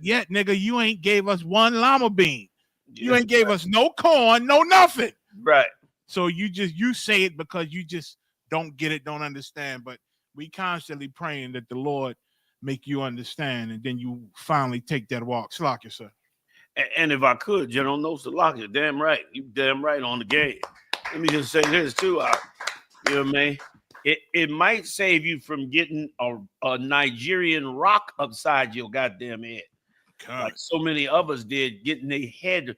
yet, nigga, you ain't gave us one llama bean. You ain't gave us no corn, no nothing. Right. So you say it because you just don't get it, don't understand. But we constantly praying that the Lord make you understand, and then you finally take that walk. Slack sir. And if I could, General, no Salaka, damn right. You damn right on the game. Let me just say this too. You know what I mean? It might save you from getting a Nigerian rock upside your goddamn head. God. Like so many of us did, getting their head,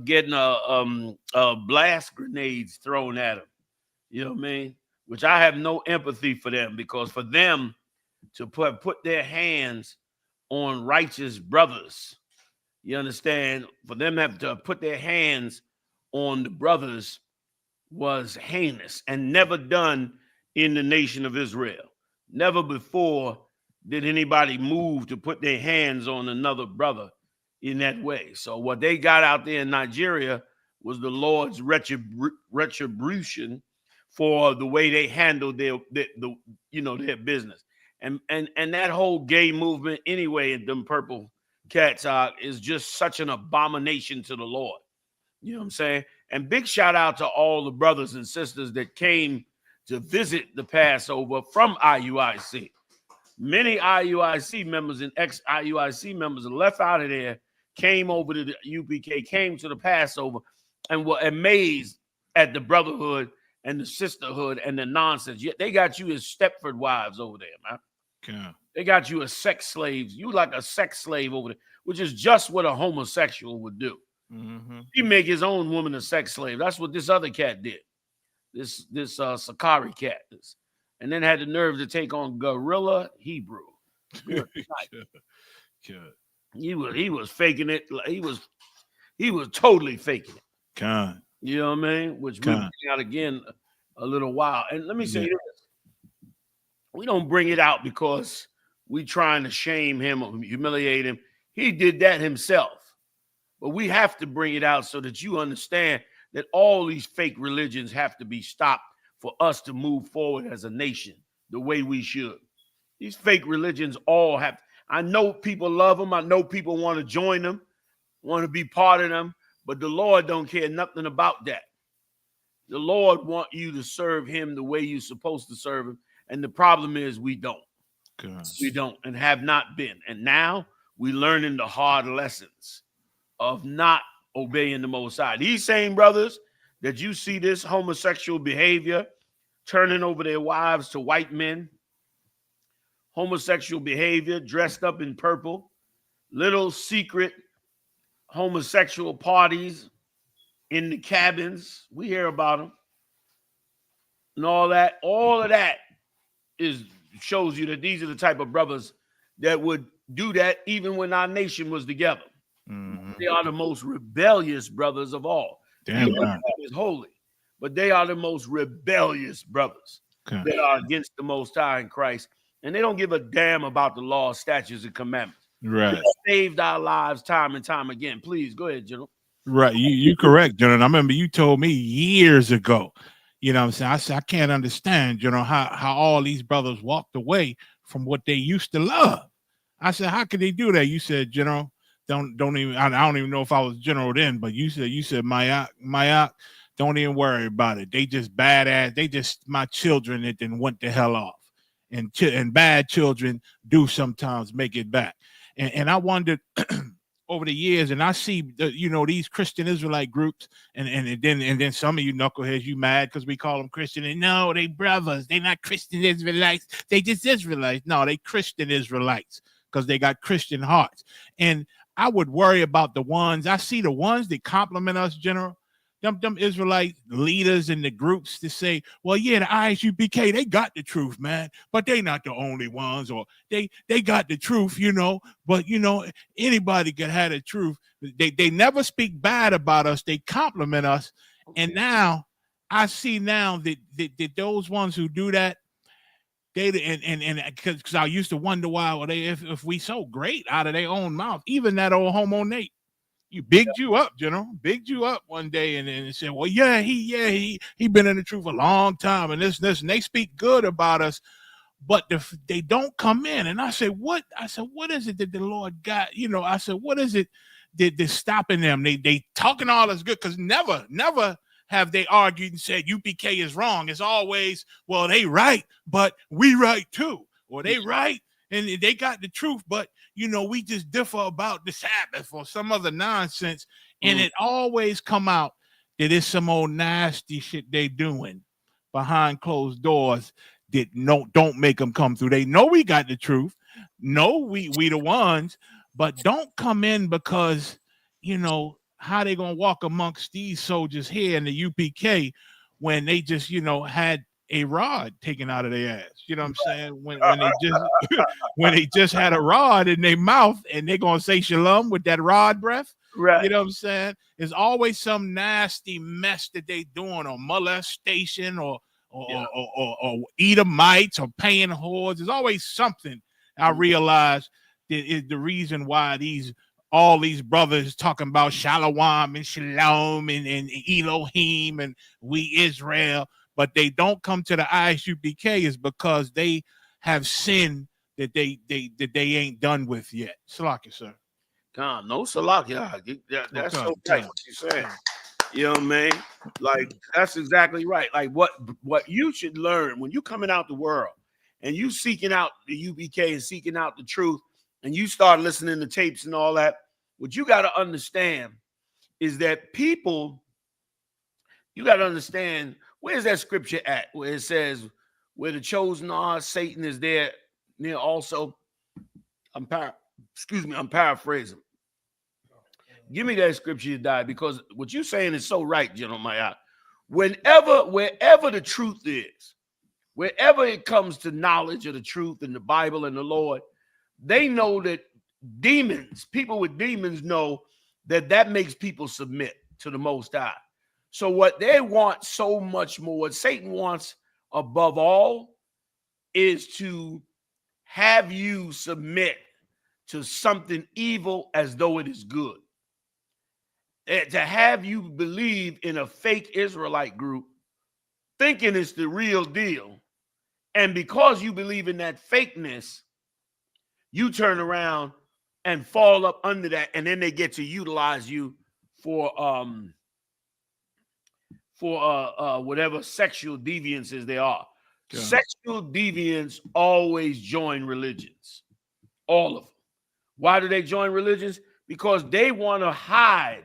getting blast grenades thrown at them. You know what I mean? Which I have no empathy for them, because for them to put their hands on righteous brothers, you understand? For them to have to put their hands on the brothers was heinous and never done in the nation of Israel. Never before did anybody move to put their hands on another brother in that way. So what they got out there in Nigeria was the Lord's retribution for the way they handled their business. And that whole gay movement anyway, and them purple cats is just such an abomination to the Lord. You know what I'm saying? And big shout out to all the brothers and sisters that came to visit the Passover from IUIC. Many IUIC members and ex-IUIC members left out of there, came over to the U.P.K, came to the Passover, and were amazed at the brotherhood and the sisterhood and the nonsense. Yet they got you as Stepford wives over there, man. Yeah. They got you as sex slaves. You like a sex slave over there, which is just what a homosexual would do. Mm-hmm. He make his own woman a sex slave. That's what this other cat did. This SICARII cat. And then had the nerve to take on Gorilla Hebrew. He was faking it. He was totally faking it. God. You know what I mean? Which we'll bring out again a little while. And let me say this. We don't bring it out because we trying to shame him or humiliate him. He did that himself. But we have to bring it out so that you understand that all these fake religions have to be stopped for us to move forward as a nation the way we should. These fake religions all have. I know people love them. I know people want to join them, want to be part of them. But the Lord don't care nothing about that. The Lord want you to serve him the way you're supposed to serve him. And the problem is we don't. God. We don't and have not been. And now we learning the hard lessons of not obeying the Most High. These same brothers that you see this homosexual behavior, turning over their wives to white men, homosexual behavior, dressed up in purple, little secret homosexual parties in the cabins. We hear about them. And all of that shows you that these are the type of brothers that would do that even when our nation was together. Mm-hmm. They are the most rebellious brothers of all. Damn God is holy, but they are the most rebellious brothers that are against the Most High in Christ. And they don't give a damn about the law, statutes, and commandments. Right. They saved our lives time and time again. Please go ahead, General. Right. You correct, General. I remember you told me years ago, you know what I'm saying? I said, I can't understand, you know, how all these brothers walked away from what they used to love. I said, how could they do that? You said, General, don't even, I don't even know if I was General then, but you said, my don't even worry about it. They just badass. They just my children that then went the hell off. And bad children do sometimes make it back. And I wondered over the years, and I see these Christian Israelite groups, and then some of you knuckleheads, you mad because we call them Christian. And no, they brothers. They not Christian Israelites. They just Israelites. No, they Christian Israelites because they got Christian hearts. And I would worry about the ones I see, the ones that compliment us, General. Them Israelite leaders in the groups to say, well, yeah, the I.S.U.P.K, they got the truth, man, but they not the only ones, or they got the truth, but anybody can have the truth. They never speak bad about us. They compliment us. And now I see now that those ones who do that, they because I used to wonder why if we so great out of their own mouth, even that old homo Nate. You bigged you up, General. Bigged you up one day and said, well, he been in the truth a long time and this, and they speak good about us. but they don't come in. And I said, what? I said, what is it that the Lord got? You know, I said, what is it that's stopping them? They talking all this good, because never have they argued and said UPK is wrong. It's always, well, they right, but we right too, or they right and they got the truth, but you know, we just differ about the Sabbath or some other nonsense. And it always come out that it's some old nasty shit they doing behind closed doors that don't make them come through. They know we got the truth. No, we the ones, but don't come in, because you know how they gonna walk amongst these soldiers here in the UPK when they just, you know, had a rod taken out of their ass. You know what I'm saying? When they just when they just had a rod in their mouth, and they gonna say shalom with that rod breath. Right. You know what I'm saying? There's always some nasty mess that they doing, or molestation, or Edomites, or paying whores. There's always something. I realize that is the reason why all these brothers talking about shalom and shalom and Elohim and we Israel, but they don't come to the I.S.U.P.K. is because they have sin that they ain't done with yet. Salaki, sir. God, no Salakia. That's so right what you're saying. You know what I mean? Like, that's exactly right. Like what you should learn when you coming out the world and you seeking out the U.P.K. and seeking out the truth, and you start listening to tapes and all that, what you got to understand is that people, you got to understand, where's that scripture at where it says, where the chosen are, Satan is there near also. I'm paraphrasing. Give me that scripture you died, because what you're saying is so right, General Maya. Wherever the truth is, wherever it comes to knowledge of the truth and the Bible and the Lord, they know that people with demons know that makes people submit to the Most High. So what they want so much more, what Satan wants above all, is to have you submit to something evil as though it is good. To have you believe in a fake Israelite group, thinking it's the real deal. And because you believe in that fakeness, you turn around and fall up under that, and then they get to utilize you for whatever sexual deviances they are. Yeah. Sexual deviants always join religions. All of them. Why do they join religions? Because they want to hide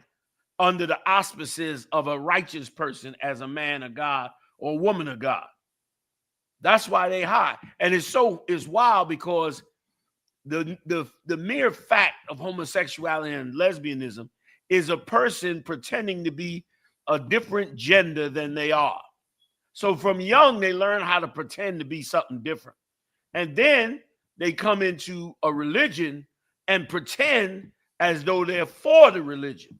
under the auspices of a righteous person as a man of God or a woman of God. That's why they hide. And it's wild, because the mere fact of homosexuality and lesbianism is a person pretending to be a different gender than they are. So from young, they learn how to pretend to be something different. And then they come into a religion and pretend as though they're for the religion,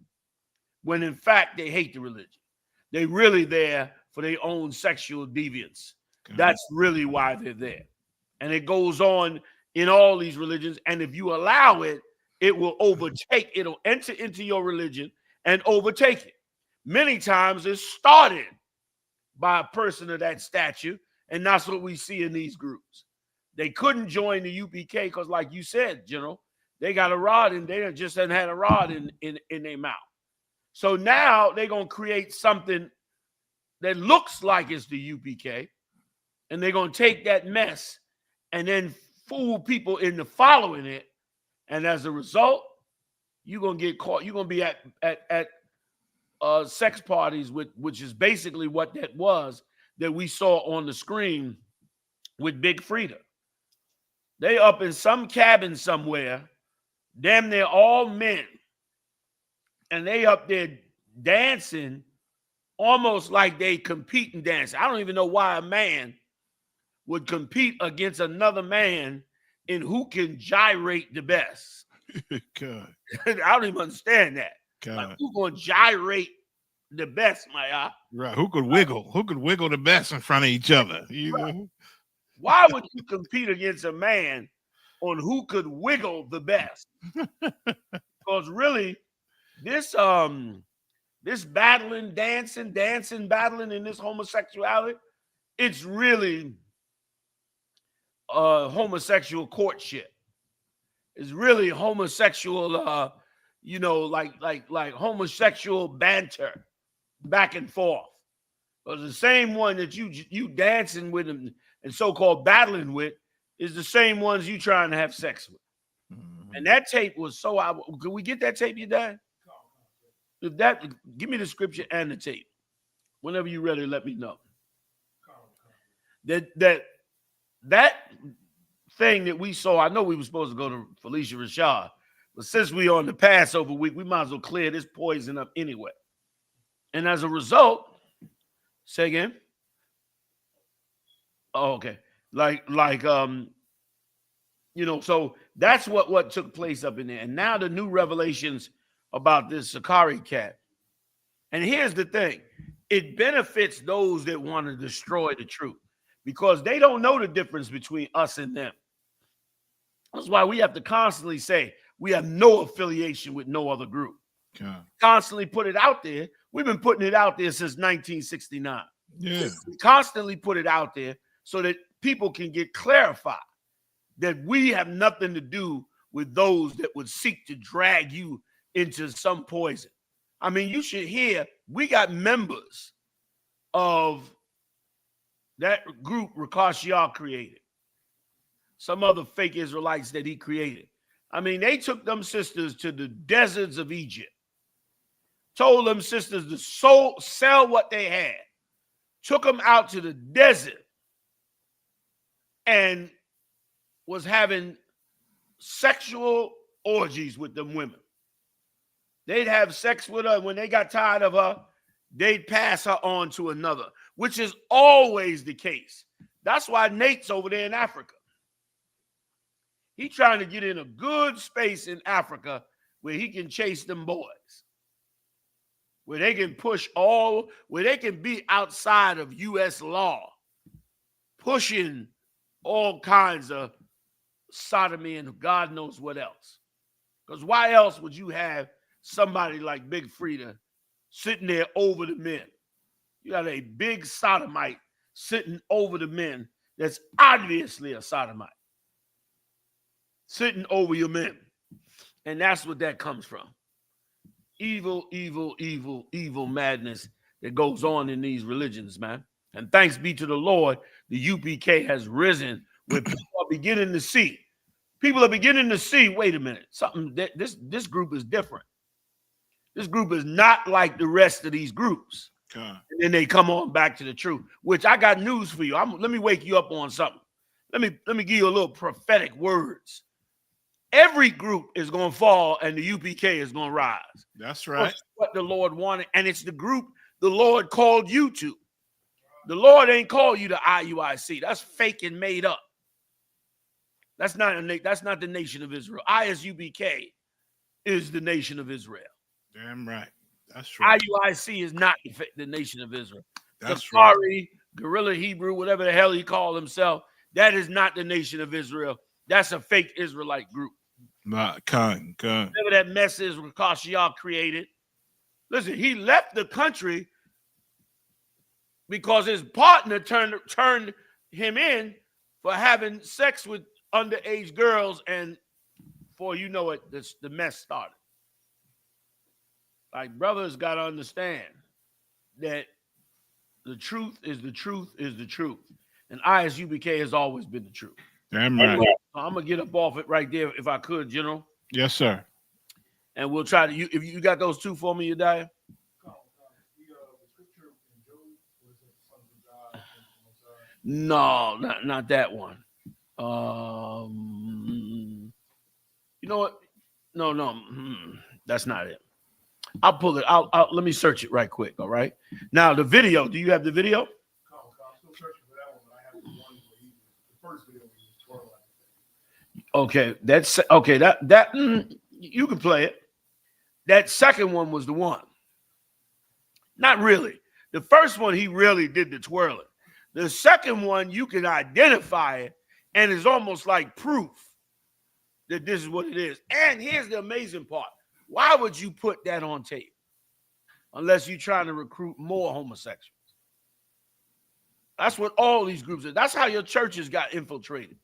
when in fact they hate the religion. They're really there for their own sexual deviance. Okay. That's really why they're there. And it goes on in all these religions. And if you allow it, it will overtake. It'll enter into your religion and overtake it. Many times it's started by a person of that stature. And that's what we see in these groups. They couldn't join the UPK because, like you said, General, they got a rod, and they just hadn't had a rod in their mouth. So now they're going to create something that looks like it's the UPK, and they're going to take that mess and then fool people into following it. And as a result, you're going to get caught. You're going to be at sex parties, which is basically what that was that we saw on the screen with Big Frida. They up in some cabin somewhere, damn near all men, and they up there dancing almost like they compete in dancing. I don't even know why a man would compete against another man in who can gyrate the best. God. I don't even understand that. God. Like, who's going to gyrate the best, Maya? Right. Who could wiggle? Who could wiggle the best in front of each other? You know? Why would you compete against a man on who could wiggle the best? Because really, this battling, dancing, battling in this homosexuality, it's really homosexual courtship. It's really homosexual, you know, like homosexual banter back and forth. Because the same one that you dancing with and so-called battling with is the same ones you trying to have sex with. And that tape was so could we get that tape, you dad? If that, give me the scripture and the tape. Whenever you're ready, let me know. That thing that we saw, I know we were supposed to go to Felicia Rashad, but since we on the Passover week, we might as well clear this poison up anyway. And as a result, say again. Oh, okay. You know, so that's what took place up in there. And now the new revelations about this SICARII cat. And here's the thing. It benefits those that want to destroy the truth because they don't know the difference between us and them. That's why we have to constantly say we have no affiliation with no other group. Okay. Constantly put it out there. We've been putting it out there since 1969. Yeah. We constantly put it out there so that people can get clarified that we have nothing to do with those that would seek to drag you into some poison. I mean, you should hear, we got members of that group Rakashiah created. Some other fake Israelites that he created. I mean, they took them sisters to the deserts of Egypt. Told them sisters to sell what they had. Took them out to the desert. And was having sexual orgies with them women. They'd have sex with her. When they got tired of her, they'd pass her on to another, which is always the case. That's why Nate's over there in Africa. He's trying to get in a good space in Africa where he can chase them boys, where they can where they can be outside of U.S. law, pushing all kinds of sodomy and God knows what else. Because why else would you have somebody like Big Frida sitting there over the men? You got a big sodomite sitting over the men that's obviously a sodomite. Sitting over your men. And that's what that comes from. Evil, evil, evil, evil madness that goes on in these religions, man. And thanks be to the Lord, the U.P.K has risen where people are beginning to see. People are beginning to see, wait a minute, something that this group is different. This group is not like the rest of these groups. And then they come on back to the truth, which I got news for you. Let me wake you up on something. Let me give you a little prophetic words. Every group is going to fall and the U.P.K is going to rise. That's right. That's what the Lord wanted. And it's the group the Lord called you to. The Lord ain't called you to IUIC. That's fake and made up. That's not the nation of Israel. I.S.U.P.K is the nation of Israel. Damn right. That's right. IUIC is not the nation of Israel. That's SICARII, right. Guerrilla Hebrew, whatever the hell he called himself, that is not the nation of Israel. That's a fake Israelite group. Whatever that mess is Rakashiah created. Listen, he left the country because his partner turned him in for having sex with underage girls, and before you know it, the mess started. Like, brothers got to understand that the truth is the truth is the truth. And I.S.U.P.K has always been the truth. Damn right. So I'm going to get up off it right there if I could, General. Yes, sir. And we'll try to, if you got those two for me, Yadiah? No, not that one. You know what? No, that's not it. I'll pull it. Let me search it right quick. All right. Now the video. Do you have the video? Okay, that's okay. That you can play it. That second one was the one. Not really. The first one he really did the twirling. The second one you can identify it, and it's almost like proof that this is what it is. And here's the amazing part. Why would you put that on tape? Unless you're trying to recruit more homosexuals. That's what all these groups are. That's how your churches got infiltrated.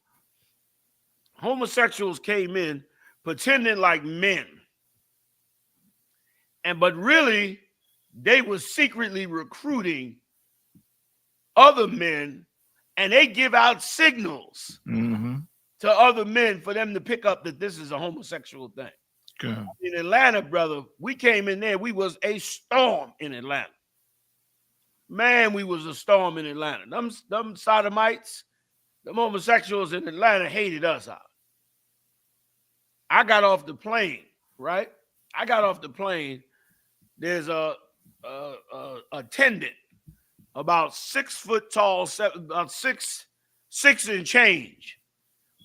homosexuals came in pretending like men. But really, they were secretly recruiting other men, and they give out signals to other men for them to pick up that this is a homosexual thing. Okay. In Atlanta, brother, we came in there. We was a storm in Atlanta. Man, we was a storm in Atlanta. Them sodomites, them homosexuals in Atlanta hated us out. I got off the plane, right? I got off the plane. There's a attendant, about 6 foot tall, about six and change,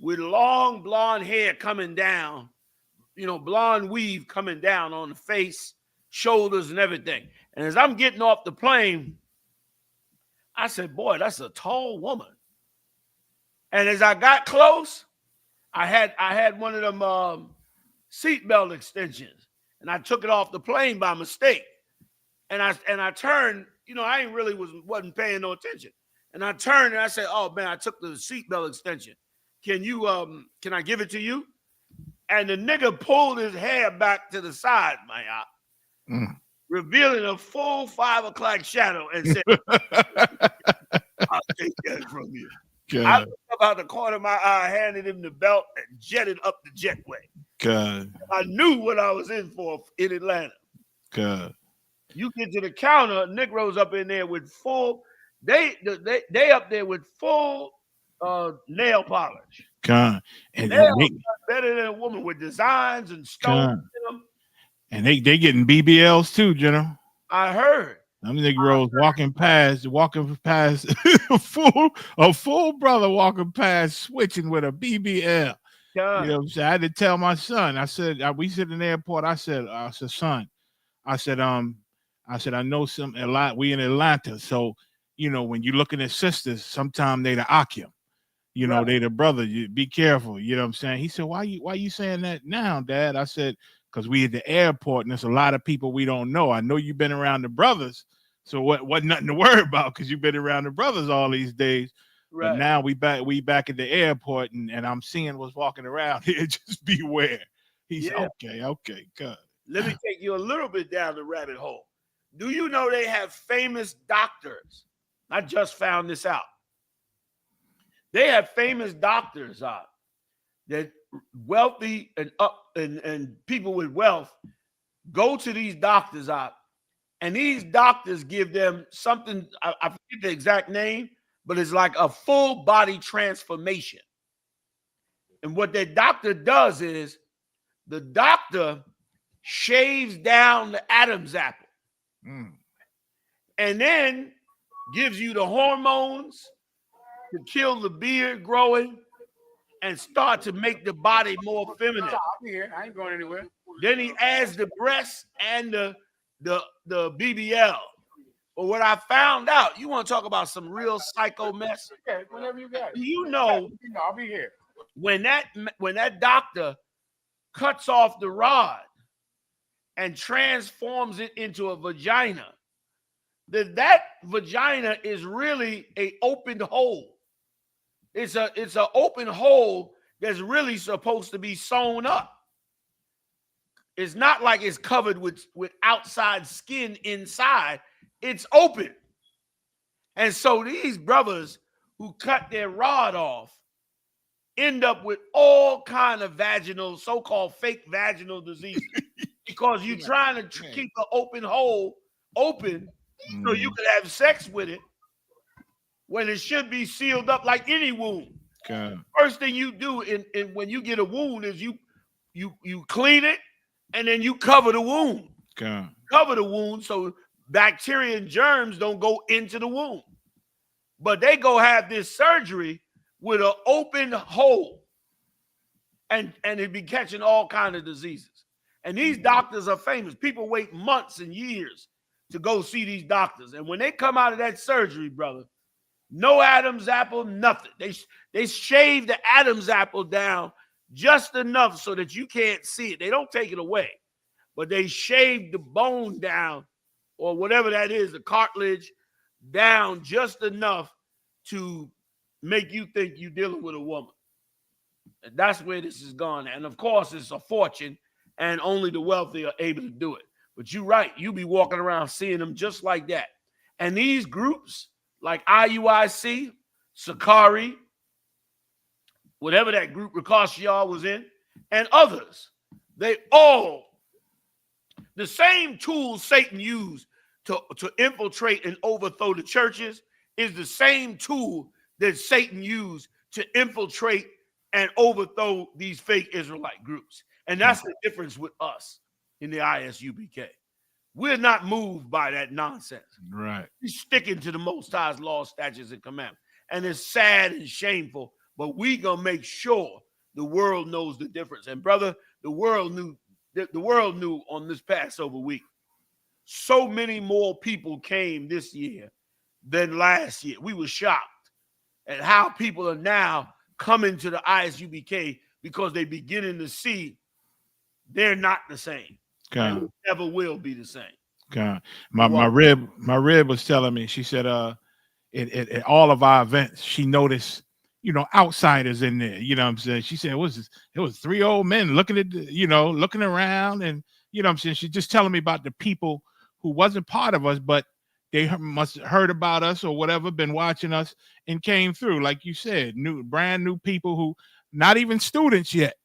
with long blonde hair coming down, blonde weave coming down on the face, shoulders, and everything. And as I'm getting off the plane, I said, boy, that's a tall woman. And as I got close, I had one of them seatbelt extensions, and I took it off the plane by mistake. And I turned, I ain't really wasn't paying no attention. And I turned and I said, oh man, I took the seatbelt extension. Can I give it to you? And the nigga pulled his hair back to the side, revealing a full 5 o'clock shadow, and said, I'll take that from you. God. I looked up out the corner of my eye, handed him the belt, and jetted up the jetway. God. I knew what I was in for in Atlanta. God. You get to the counter, Negroes up in there with full, they up there with full nail polish. God. And nails better than a woman with designs and stones in them. And they getting BBLs too, I heard. Them Negroes walking past a full brother walking past, switching with a BBL. God. You know what I'm saying? I had to tell my son. I said, we sit in the airport. I said, son, I said, I know a lot. We in Atlanta, so when you're looking at sisters, sometimes they the Akim. Right. They the brother. You be careful. You know what I'm saying? He said, why you saying that now, Dad? I said, because we at the airport and there's a lot of people we don't know. I know you've been around the brothers, so what nothing to worry about because you've been around the brothers all these days. Right. But now we back at the airport and I'm seeing what's walking around here. Just beware. He said, okay, good. Let me take you a little bit down the rabbit hole. Do you know they have famous doctors? I just found this out. They have famous doctors that wealthy and people with wealth go to these doctors and these doctors give them something. I forget the exact name, but it's like a full body transformation. And what that doctor does is the doctor shaves down the Adam's apple. And then gives you the hormones to kill the beard growing and start to make the body more feminine. I'll be here. I ain't going anywhere. Then he adds the breasts and the BBL. But what I found out, you want to talk about some real psycho mess? Okay, whenever you got it. I'll be here. When that doctor cuts off the rod and transforms it into a vagina, that vagina is really an open hole. It's an open hole that's really supposed to be sewn up. It's not like it's covered with outside skin inside. It's open. And so these brothers who cut their rod off end up with all kind of vaginal, so-called fake vaginal diseases because you're trying to keep an open hole open so you can have sex with it when it should be sealed up like any wound. God. First thing you do when you get a wound is you clean it and then you cover the wound. God. Cover the wound so bacteria and germs don't go into the wound. But they go have this surgery with an open hole and it be catching all kinds of diseases. And these doctors are famous. People wait months and years to go see these doctors. And when they come out of that surgery, brother, no Adam's apple, nothing. They shave the Adam's apple down just enough so that you can't see it. They don't take it away, but they shave the bone down or whatever that is, the cartilage down just enough to make you think you're dealing with a woman. That's where this is gone. And of course, it's a fortune, and only the wealthy are able to do it. But you're right. You be walking around seeing them just like that. And these groups like IUIC, SICARII, whatever that group Ricochet was in, and others, they all, the same tools Satan used to infiltrate and overthrow the churches is the same tool that Satan used to infiltrate and overthrow these fake Israelite groups. And that's the difference with us in the I.S.U.P.K. We're not moved by that nonsense. Right. We're sticking to the Most High's law, statutes, and commandments. And it's sad and shameful, but we gonna make sure the world knows the difference. And brother, the world knew on this Passover week. So many more people came this year than last year. We were shocked at how people are now coming to the I.S.U.P.K. because they're beginning to see they're not the same. And never will be the same. God. My rib was telling me, she said, at all of our events, she noticed, outsiders in there. You know what I'm saying? She said it was 3 old men looking at, looking around, and what I'm saying? She's just telling me about the people who wasn't part of us, but they must have heard about us or whatever, been watching us and came through, like you said, brand new people who not even students yet,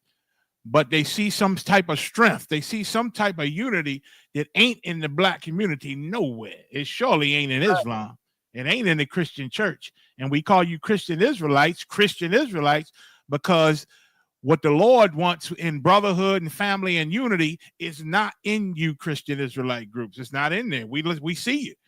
but they see some type of strength. They see some type of unity that ain't in the black community nowhere. It surely ain't in Islam. It ain't in the Christian church. And we call you Christian Israelites, because what the Lord wants in brotherhood and family and unity is not in you Christian Israelite groups. It's not in there. We see it.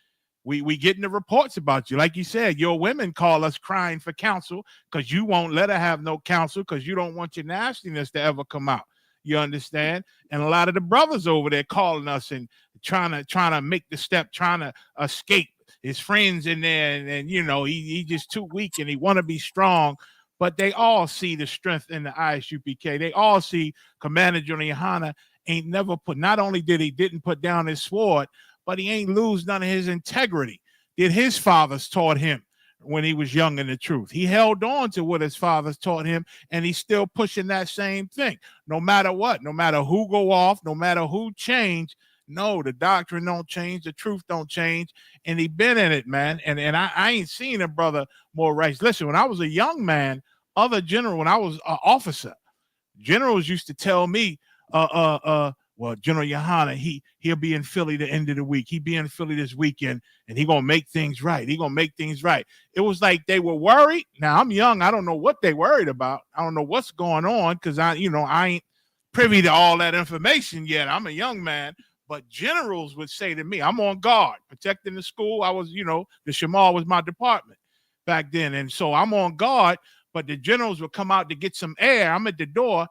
We getting the reports about you. Like you said, your women call us crying for counsel because you won't let her have no counsel because you don't want your nastiness to ever come out. You understand? And a lot of the brothers over there calling us and trying to make the step, trying to escape. His friends in there, and he just too weak and he want to be strong. But they all see the strength in the I.S.U.P.K. They all see Commander General YAHANNA ain't never not only didn't put down his sword, but he ain't lose none of his integrity that his fathers taught him when he was young in the truth. He held on to what his fathers taught him, and he's still pushing that same thing. No matter what, no matter who go off, no matter who change, no, the doctrine don't change, the truth don't change, and he been in it, man. And I ain't seen a brother more righteous. Listen, when I was a young man, when I was an officer, generals used to tell me, well, General YAHANNA, he'll be in Philly the end of the week. He'll be in Philly this weekend, and he gonna make things right. He gonna make things right. It was like they were worried. Now I'm young. I don't know what they worried about. I don't know what's going on because I ain't privy to all that information yet. I'm a young man. But generals would say to me, I'm on guard, protecting the school. I was, the Shamar was my department back then. And so I'm on guard, but the generals would come out to get some air. I'm at the door,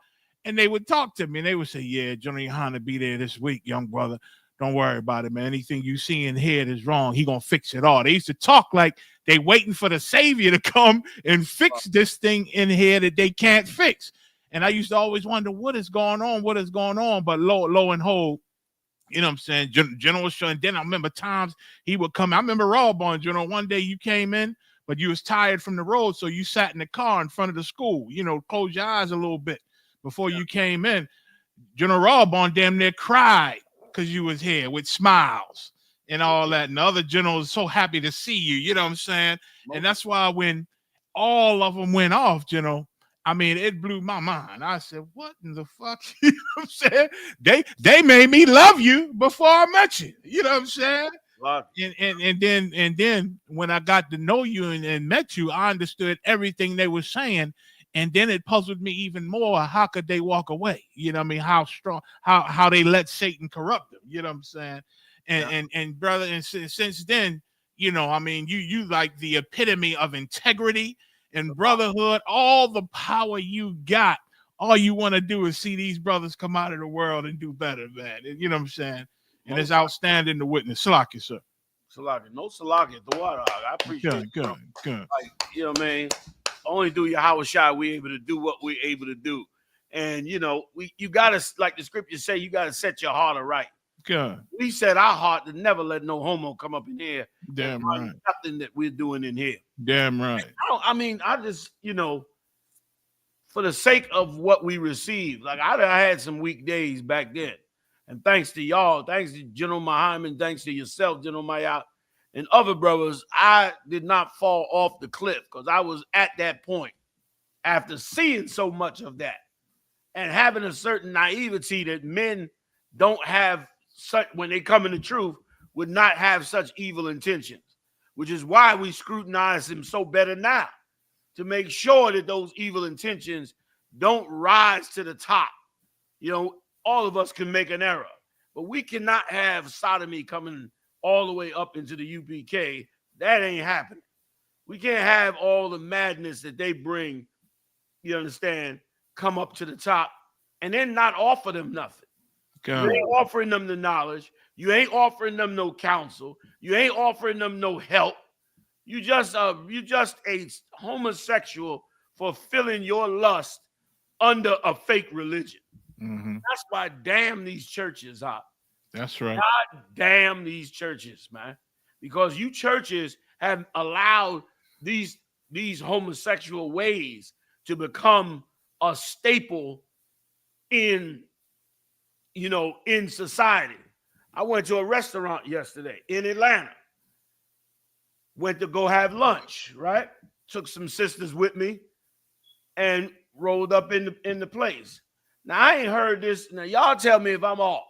and they would talk to me, and they would say, yeah, General YAHANNA be there this week, young brother. Don't worry about it, man. Anything you see and hear is wrong. He going to fix it all. They used to talk like they waiting for the savior to come and fix this thing in here that they can't fix. And I used to always wonder, what is going on? But lo and hold, you know what I'm saying? General Shaw, and then I remember times he would come. I remember Rawborn, General, one day you came in, but you was tired from the road, so you sat in the car in front of the school. Close your eyes a little bit before you came in. General Rawborn damn near cried because you was here with smiles and all that. And the other general was so happy to see you, you know what I'm saying? And that's why when all of them went off, it blew my mind. I said, what in the fuck? You know what I'm saying? They made me love you before I met you. You know what I'm saying? And then when I got to know you and met you, I understood everything they were saying. And then it puzzled me even more. How could they walk away? You know what I mean? How strong, how they let Satan corrupt them. You know what I'm saying? And brother, and since then, you like the epitome of integrity and brotherhood. All the power you got, all you want to do is see these brothers come out of the world and do better, man. You know what I'm saying? And it's outstanding to witness. Salaki, sir. Salaki. No Salaki. The water. I appreciate it. Good. Like, you know what I mean? Only through YAHUSHA we able to do what we're able to do. And, you got to, like the scriptures say, you got to set your heart right. Good. We set our heart to never let no homo come up in here. Damn right. Nothing that we're doing in here. Damn right. I just, for the sake of what we received. Like I had some weak days back then. And thanks to y'all, thanks to General Muhammad, thanks to yourself, General Maya, and other brothers, I did not fall off the cliff because I was at that point after seeing so much of that and having a certain naivety that men don't have such, when they come in the truth, would not have such evil intentions, which is why we scrutinize him so better now to make sure that those evil intentions don't rise to the top. You know, all of us can make an error, but we cannot have sodomy coming all the way up into the U.P.K. That ain't happening. We can't have all the madness that they bring, you understand, come up to the top and then not offer them nothing. God. You ain't offering them the knowledge. You ain't offering them no counsel. You ain't offering them no help. You just a homosexual fulfilling your lust under a fake religion. Mm-hmm. That's why damn these churches are. That's right. God damn these churches, man. Because you churches have allowed these homosexual ways to become a staple in, you know, in society. I went to a restaurant yesterday in Atlanta. Went to go have lunch, right? Took some sisters with me and rolled up in the place. Now, I ain't heard this. Now, y'all tell me if I'm off.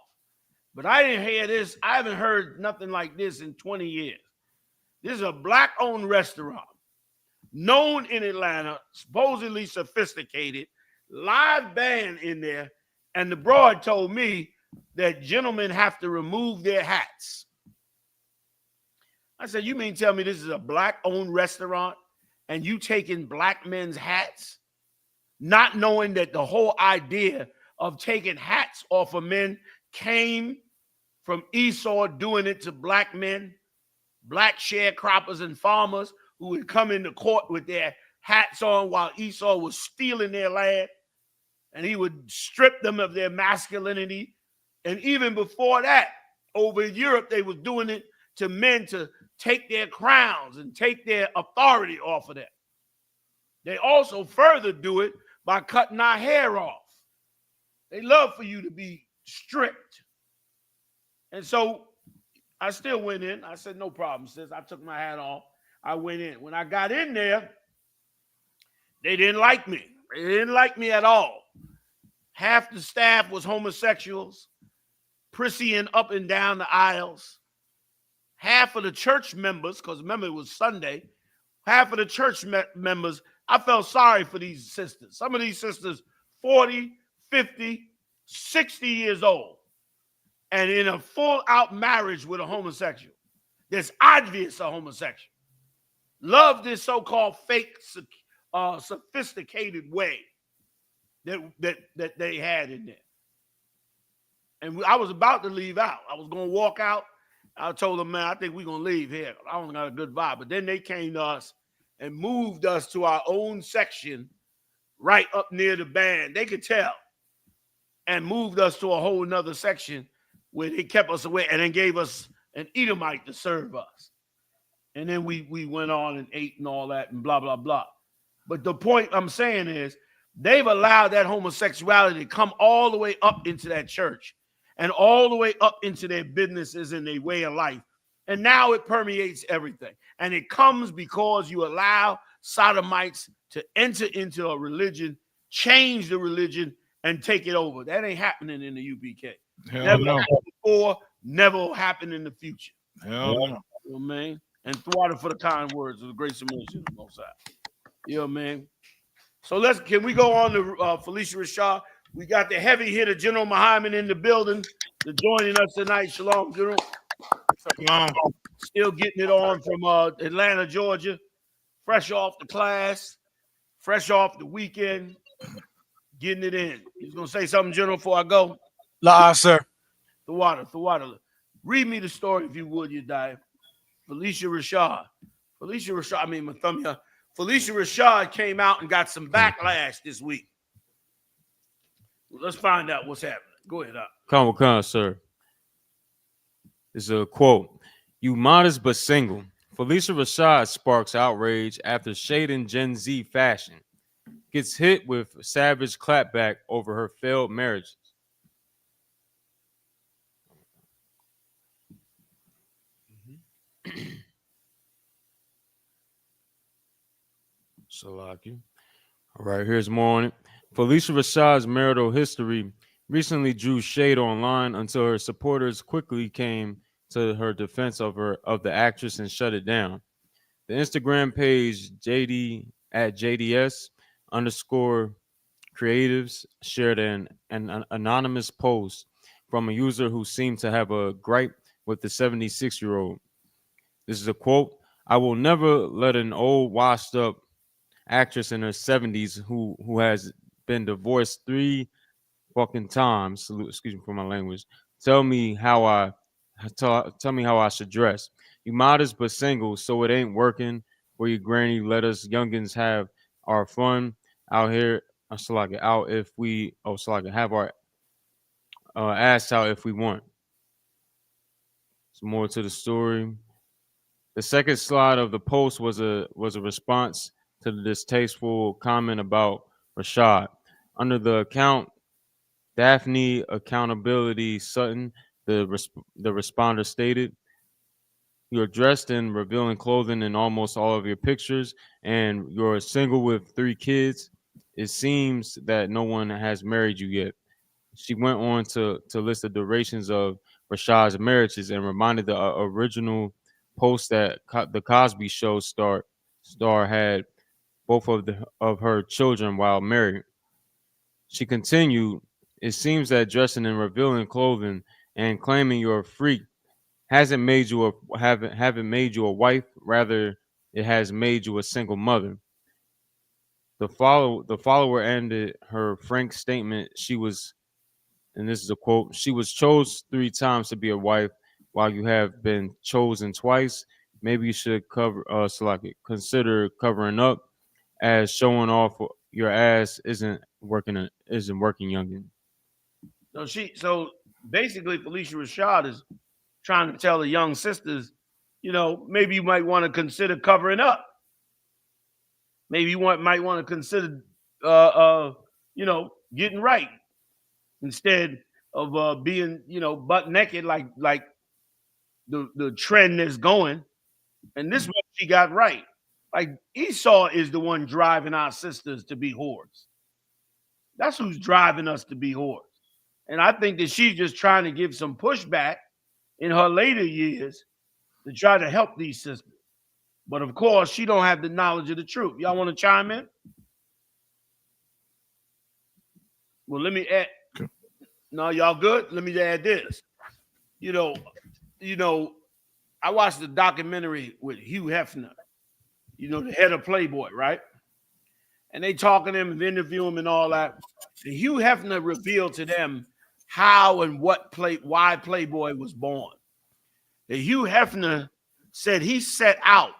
But I didn't hear this. I haven't heard nothing like this in 20 years. This is a black-owned restaurant, known in Atlanta, supposedly sophisticated, live band in there, and the broad told me that gentlemen have to remove their hats. I said, you mean tell me this is a black-owned restaurant and you taking black men's hats? Not knowing that the whole idea of taking hats off of men came from Esau doing it to black men, black sharecroppers and farmers who would come into court with their hats on while Esau was stealing their land, and he would strip them of their masculinity. And even before that, over in Europe, they was doing it to men to take their crowns and take their authority off of them. They also further do it by cutting our hair off. They love for you to be stripped. And so I still went in. I said, no problem, sis. I took my hat off. I went in. When I got in there, they didn't like me. They didn't like me at all. Half the staff was homosexuals, prissying up and down the aisles. Half of the church members, because remember it was Sunday, half of the church members, I felt sorry for these sisters. Some of these sisters, 40, 50, 60 years old, and in a full-out marriage with a homosexual. That's obvious a homosexual. Love this so-called fake, sophisticated way that they had in there. And I was about to leave out. I was going to walk out. I told them, man, I think we're going to leave here. I don't got a good vibe. But then they came to us and moved us to our own section right up near the band. They could tell. And moved us to a whole nother section where they kept us away and then gave us an Edomite to serve us. And then we went on and ate and all that and blah, blah, blah. But the point I'm saying is they've allowed that homosexuality to come all the way up into that church and all the way up into their businesses and their way of life. And now it permeates everything. And it comes because you allow sodomites to enter into a religion, change the religion, and take it over. That ain't happening in the U.P.K. Never happened before, never will happen in the future. Hell no. You know what I mean? And thwarted for the kind words of the grace and mercy of the Most High. You know what I mean? So can we go on to Felicia Rashad? We got the heavy hitter, General Muhammad, in the building. They're joining us tonight. Shalom, General. Shalom. Still getting it on from Atlanta, Georgia. Fresh off the class. Fresh off the weekend. Getting it in. He's going to say something, General, before I go. La, sir. The water. Read me the story, if you would, you die. Felicia Rashad. Felicia Rashad came out and got some backlash this week. Let's find out what's happening. Go ahead, up. Come, sir. It's a quote. You modest but single. Felicia Rashad sparks outrage after shading Gen Z fashion. gets hit with savage clapback over her failed marriages. Salaki. All right, here's more on it. Felicia Rashad's marital history recently drew shade online until her supporters quickly came to her defense of the actress and shut it down. The Instagram page JD at JDS underscore creatives shared an anonymous post from a user who seemed to have a gripe with the 76-year-old. This is a quote: "I will never let an old washed up actress in her 70s who has been divorced 3 fucking times, excuse me for my language, tell me how I should dress. You modest but single, so it ain't working for your granny. Let us youngins have our fun out here. So like out if we so like have our ass out if we want." Some more to the story. The second slide of the post was a response to the distasteful comment about Rashad. Under the account Daphne Accountability Sutton, the responder stated, "You're dressed in revealing clothing in almost all of your pictures, and you're single with 3 kids. It seems that no one has married you yet." She went on to list the durations of Rashad's marriages and reminded the original post that the Cosby Show star had both of her children while married. She continued, "It seems that dressing in revealing clothing and claiming you're a freak haven't made you a wife. Rather, it has made you a single mother." The follower ended her frank statement. She was, and this is a quote, "She was chose 3 times to be a wife, while you have been chosen twice. Maybe you should consider covering up, as showing off your ass isn't working, youngin." So basically, Felicia Rashad is trying to tell the young sisters, maybe you might want to consider covering up. Maybe you might want to consider, getting right instead of being, butt naked like the trend is going. And this is what she got right. Like Esau is the one driving our sisters to be whores. That's who's driving us to be whores. And I think that she's just trying to give some pushback in her later years to try to help these sisters. But of course, she don't have the knowledge of the truth. Y'all want to chime in? Well, let me add. No, y'all good? Let me add this. I watched the documentary with Hugh Hefner, the head of Playboy, right? And they talking to him and interview him and all that. And Hugh Hefner revealed to them how and why Playboy was born. And Hugh Hefner said he set out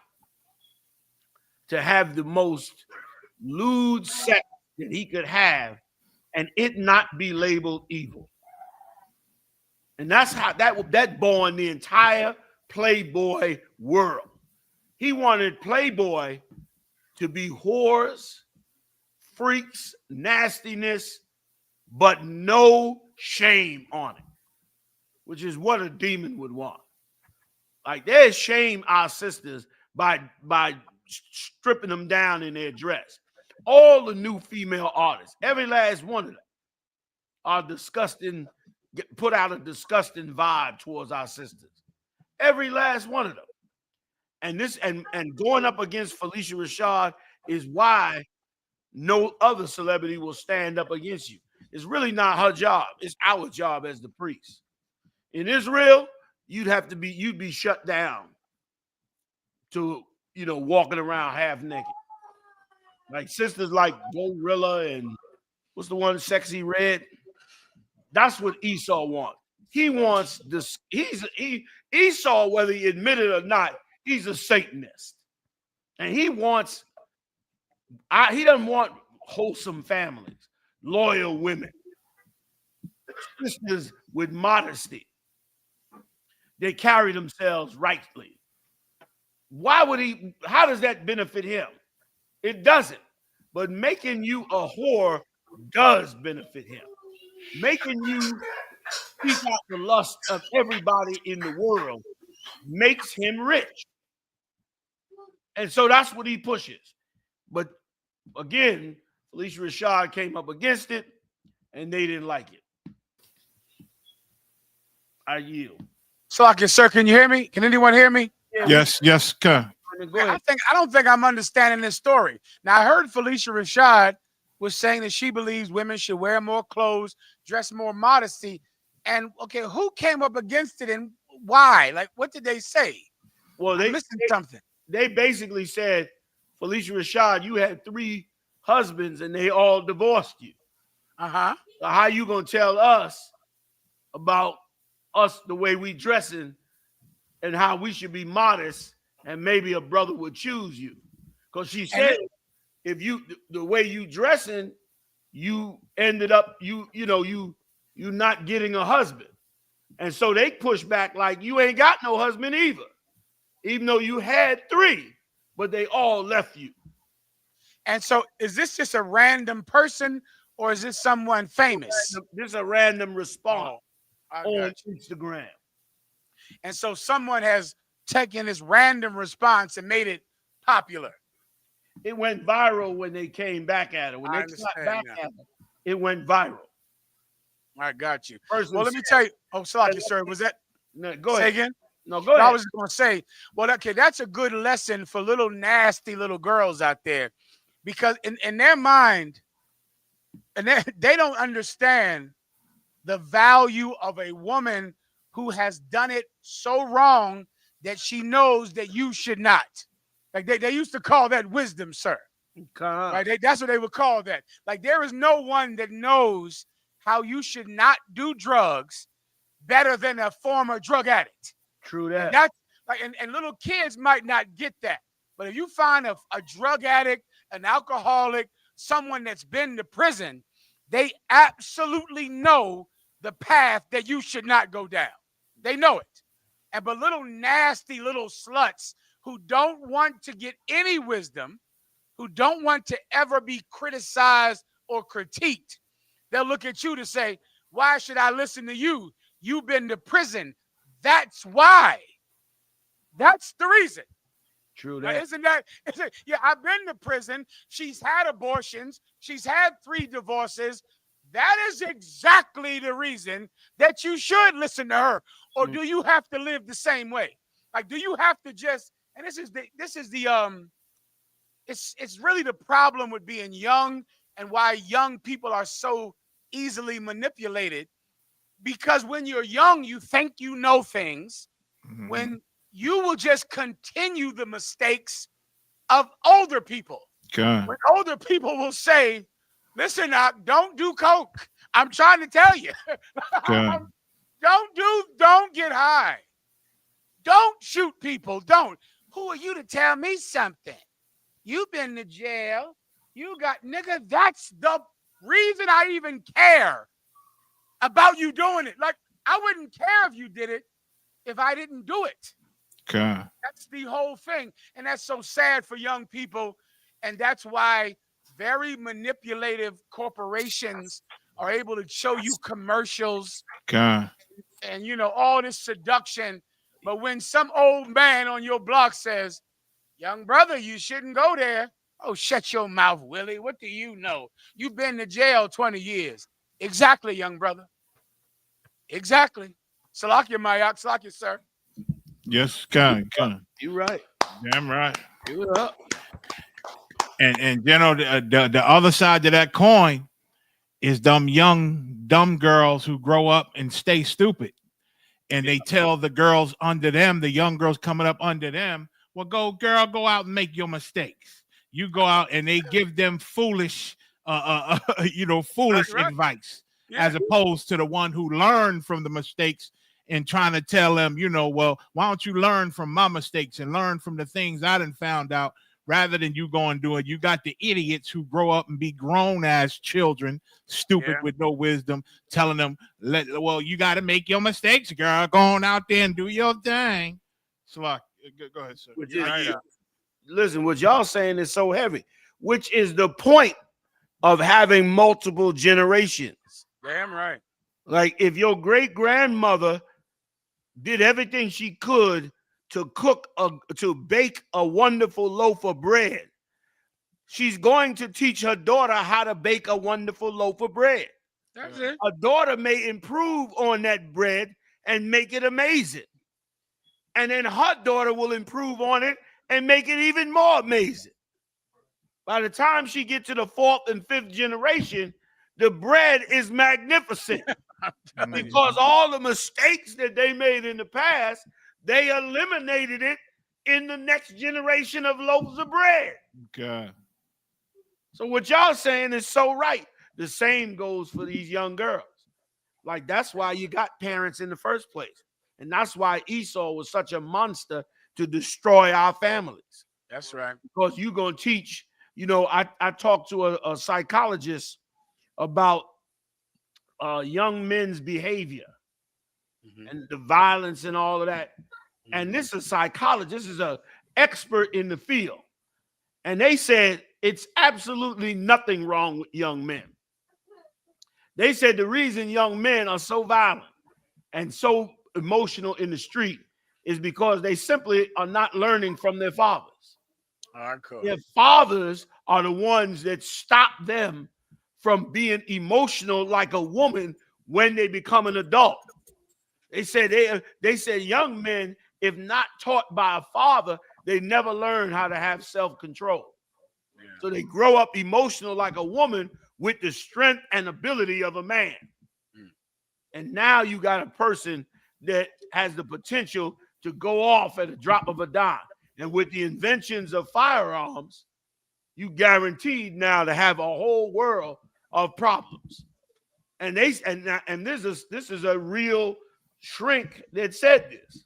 to have the most lewd sex that he could have and it not be labeled evil. And that's how that born the entire Playboy world. He wanted Playboy to be whores, freaks, nastiness, but no shame on it, which is what a demon would want. Like they shame our sisters by stripping them down in their dress. All the new female artists, every last one of them, are disgusting, put out a disgusting vibe towards our sisters. Every last one of them. And this and going up against Felicia Rashad is why no other celebrity will stand up against you. It's really not her job. It's our job as the priest. In Israel, you'd be shut down to, walking around half naked. Like sisters like Gorilla and what's the one, Sexy Red? That's what Esau wants. He wants this. Esau, whether he admit it or not, he's a Satanist. And he doesn't want wholesome families, loyal women, sisters with modesty. They carry themselves rightly. How does that benefit him? It doesn't. but making you a whore does benefit him. Making you seek out the lust of everybody in the world makes him rich. And so that's what he pushes. But again, Felicia Rashad came up against it, and they didn't like it. I yield. Salakia, sir, can you hear me? Can anyone hear me? Yes, yes, sir. Go ahead. I don't think I'm understanding this story. Now, I heard Felicia Rashad was saying that she believes women should wear more clothes, dress more modesty. And okay, who came up against it and why? Like, what did they say? Well, they listened to something. They basically said, Felicia Rashad, you had 3 husbands and they all divorced you. Uh-huh. So how you gonna tell us about us, the way we dressing and how we should be modest, and maybe a brother would choose you? Because she said, if you, the way you dressing, you ended up, you not getting a husband. And so they push back like, you ain't got no husband either, even though you had 3, but they all left you. And so is this just a random person, or is this someone famous? This is a random response on Instagram. And so someone has taken this random response and made it popular. It went viral when they came back at it. When they got back at it, it went viral. I got you. Person well, let me tell you. Oh, Salakia, sir, was that? No, go say ahead. again? No, go ahead. I was going to say, well, okay, that's a good lesson for little nasty little girls out there, because in their mind, and they don't understand the value of a woman who has done it so wrong that she knows that you should not. Like they used to call that wisdom, sir. Right? That's what they would call that. Like, there is no one that knows how you should not do drugs better than a former drug addict. True that. And that's like, and little kids might not get that. But if you find a drug addict, an alcoholic, someone that's been to prison, they absolutely know the path that you should not go down. They know it. And but little nasty little sluts who don't want to get any wisdom, who don't want to ever be criticized or critiqued, they'll look at you to say, why should I listen to you? You've been to prison. That's why. That's the reason. True Now, that. isn't that? Yeah, I've been to prison. She's had abortions. She's had 3 divorces. That is exactly the reason that you should listen to her. Or do you have to live the same way? Like, do you have to just? And it's really the problem with being young and why young people are so easily manipulated. Because when you're young, you think you know things. Mm-hmm. When you will just continue the mistakes of older people. Okay. When older people will say, listen, don't do coke. I'm trying to tell you. Okay. Don't get high. Don't shoot people. Don't. Who are you to tell me something? You've been to jail. You got, nigga, that's the reason I even care about you doing it. Like, I wouldn't care if you did it if I didn't do it. Okay. That's the whole thing. And that's so sad for young people. And that's why very manipulative corporations are able to show you commercials. Okay. And all this seduction. But when some old man on your block says, young brother, you shouldn't go there. Oh, shut your mouth, Willie. What do you know? You've been to jail 20 years. Exactly, young brother. Exactly. Salakia, Mayak. Salakia, sir. Yes, God. You right. Damn right. You up. And the other side of that coin is them young dumb girls who grow up and stay stupid, and they tell the girls under them, the young girls coming up under them, well, go out and make your mistakes. You go out, and they give them foolish foolish advice, as opposed to the one who learned from the mistakes and trying to tell them, well, why don't you learn from my mistakes and learn from the things I done found out, rather than you go and do it. You got the idiots who grow up and be grown as children, stupid with no wisdom, telling them, well, you got to make your mistakes, girl. Go on out there and do your thing. So, go ahead, sir. Listen, what y'all saying is so heavy. which is the point of having multiple generations. Damn right. Like if your great grandmother did everything she could to to bake a wonderful loaf of bread, she's going to teach her daughter how to bake a wonderful loaf of bread. That's it. A daughter may improve on that bread and make it amazing. And then her daughter will improve on it and make it even more amazing. By the time she gets to the 4th and 5th generation, the bread is magnificent. Because all the mistakes that they made in the past, they eliminated it in the next generation of loaves of bread. God. So what y'all saying is so right. The same goes for these young girls. Like, that's why you got parents in the first place. And that's why Esau was such a monster to destroy our families. That's right. Because you're going to teach, you know, I talked to a psychologist about young men's behavior and the violence and all of that. And this is a psychologist, this is an expert in the field. And they said it's absolutely nothing wrong with young men. They said the reason young men are so violent and so emotional in the street is because they simply are not learning from their fathers. All right, cool. Their fathers are the ones that stop them from being emotional like a woman when they become an adult. They said young men, if not taught by a father, they never learn how to have self-control. Yeah. So they grow up emotional like a woman with the strength and ability of a man. And now you got a person that has the potential to go off at a drop of a dime. And with the inventions of firearms, you guaranteed now to have a whole world of problems. And this is a real shrink that said this.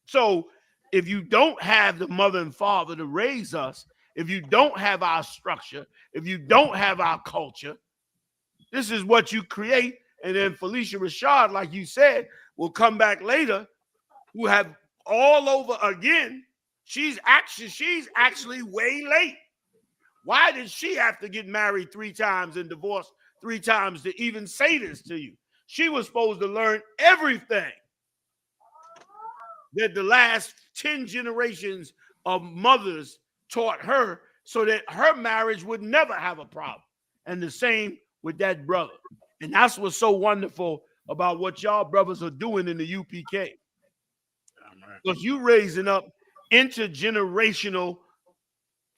So if you don't have the mother and father to raise us, if you don't have our structure, if you don't have our culture, this is what you create. And then Felicia Rashad, like you said, will come back later, who have all over again. She's actually way late. Why did she have to get married 3 times and divorced 3 times to even say this to you? She was supposed to learn everything that the last 10 generations of mothers taught her so that her marriage would never have a problem. And the same with that brother. And that's what's so wonderful about what y'all brothers are doing in the U.P.K. Because you raising up intergenerational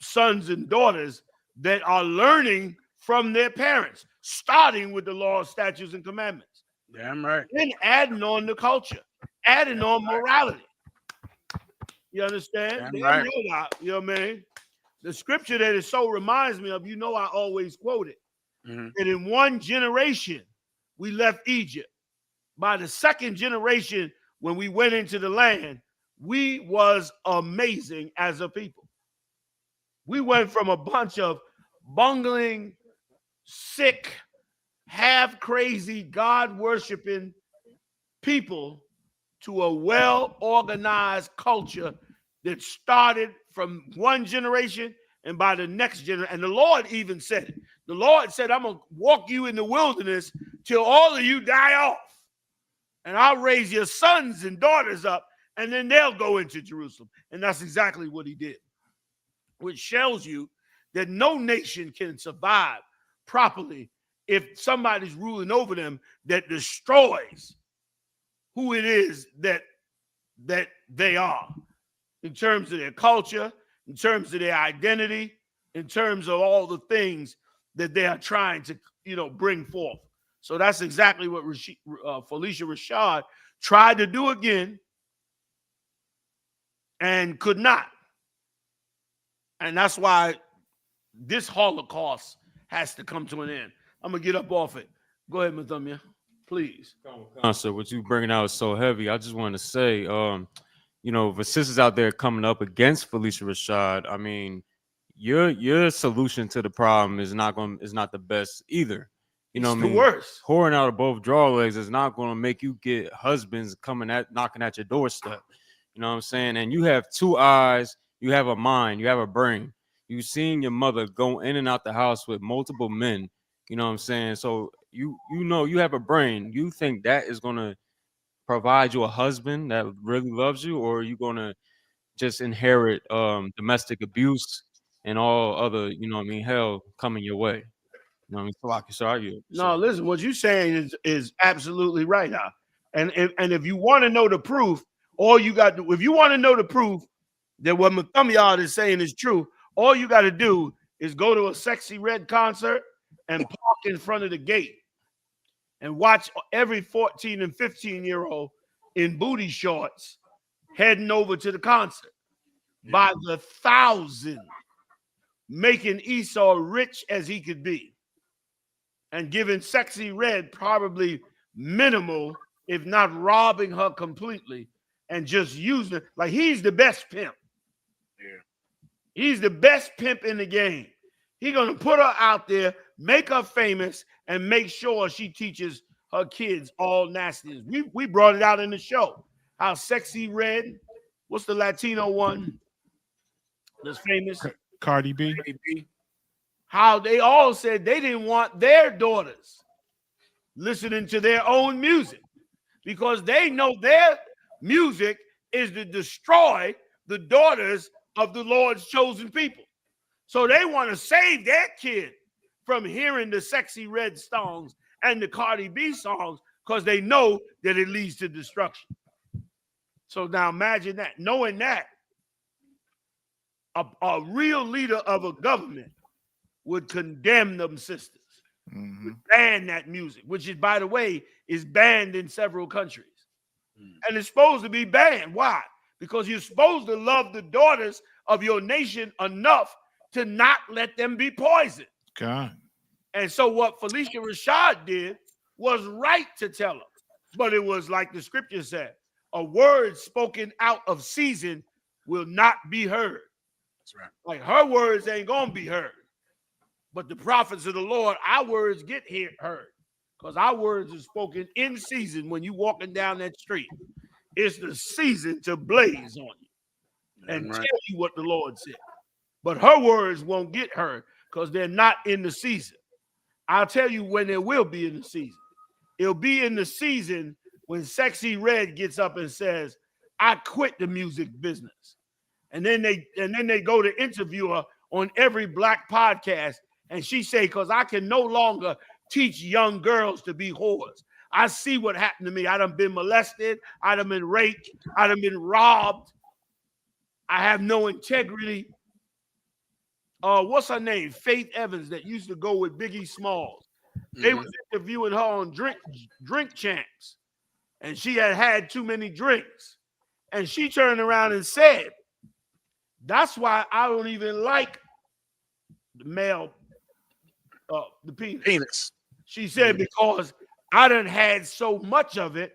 sons and daughters that are learning from their parents, starting with the laws, statutes, and commandments. Damn right. Then adding on the culture, adding on morality. You understand? Damn right. You know what I mean? The scripture that it so reminds me of, you know, I always quote it. And in one generation, we left Egypt. By the second generation, when we went into the land, we was amazing as a people. We went from a bunch of bungling, sick, half-crazy, God-worshiping people to a well-organized culture that started from one generation, and by the next generation, and the Lord even said it. The Lord said, I'm going to walk you in the wilderness till all of you die off. And I'll raise your sons and daughters up, and then they'll go into Jerusalem. And that's exactly what he did, which shows you that no nation can survive properly if somebody's ruling over them that destroys who it is that they are in terms of their culture, in terms of their identity, in terms of all the things that they are trying to, you know, bring forth. So that's exactly what Felicia Rashad tried to do again and could not. And that's why this Holocaust has to come to an end. I'm going to get up off it. Go ahead, Mathumia, please. So what you bringing out is so heavy. I just want to say, you know, the sisters out there coming up against Felicia Rashad, I mean, your solution to the problem is not the best either. You know what I mean? Worse. Whoring out of both draw legs is not going to make you get husbands knocking at your doorstep. You know what I'm saying? And you have 2 eyes, you have a mind, you have a brain. you seen your mother go in and out the house with multiple men. You know what I'm saying? So you know you have a brain. You think that is gonna provide you a husband that really loves you, or are you gonna just inherit domestic abuse and all other, you know what I mean, hell coming your way? You know what I mean? So I can show you. No, listen, what you're saying is absolutely right. And if you want to know the proof, all you got to, if you want to know the proof that what Muhammad is saying is true, all you got to do is go to a Sexy Red concert and park in front of the gate and watch every 14 and 15-year-old in booty shorts heading over to the concert by the thousand, making Esau rich as he could be, and giving Sexy Red probably minimal, if not robbing her completely, and just using it. Like, he's the best pimp. Yeah. He's the best pimp in the game. He's going to put her out there, make her famous, and make sure she teaches her kids all nastiness. We brought it out in the show. How Sexy Red, what's the Latino one that's famous? Cardi B. How they all said they didn't want their daughters listening to their own music because they know their music is to destroy the daughters of the Lord's chosen people. So they want to save their kid from hearing the Sexy Red songs and the Cardi B songs because they know that it leads to destruction. So now imagine that, knowing that a real leader of a government would condemn them sisters, would ban that music, which is, by the way, is banned in several countries. And it's supposed to be banned. Why? Because you're supposed to love the daughters of your nation enough to not let them be poisoned. God. And so what Felicia Rashad did was right to tell her. But it was like the scripture said, a word spoken out of season will not be heard. That's right. Like, her words ain't going to be heard. But the prophets of the Lord, our words get heard. Because our words are spoken in season when you're walking down that street. It's the season to blaze on you and tell you what the Lord said. But her words won't get heard because they're not in the season. I'll tell you when they will be in the season. It'll be in the season when Sexy Red gets up and says, I quit the music business. And then they go to interview her on every black podcast. And she say, because I can no longer teach young girls to be whores. I see what happened to me. I done been molested. I done been raped. I done been robbed. I have no integrity. What's her name? Faith Evans, that used to go with Biggie Smalls. They was interviewing her on Drink Champs. And she had too many drinks. And she turned around and said, that's why I don't even like the male, the penis. She said, because I done had so much of it,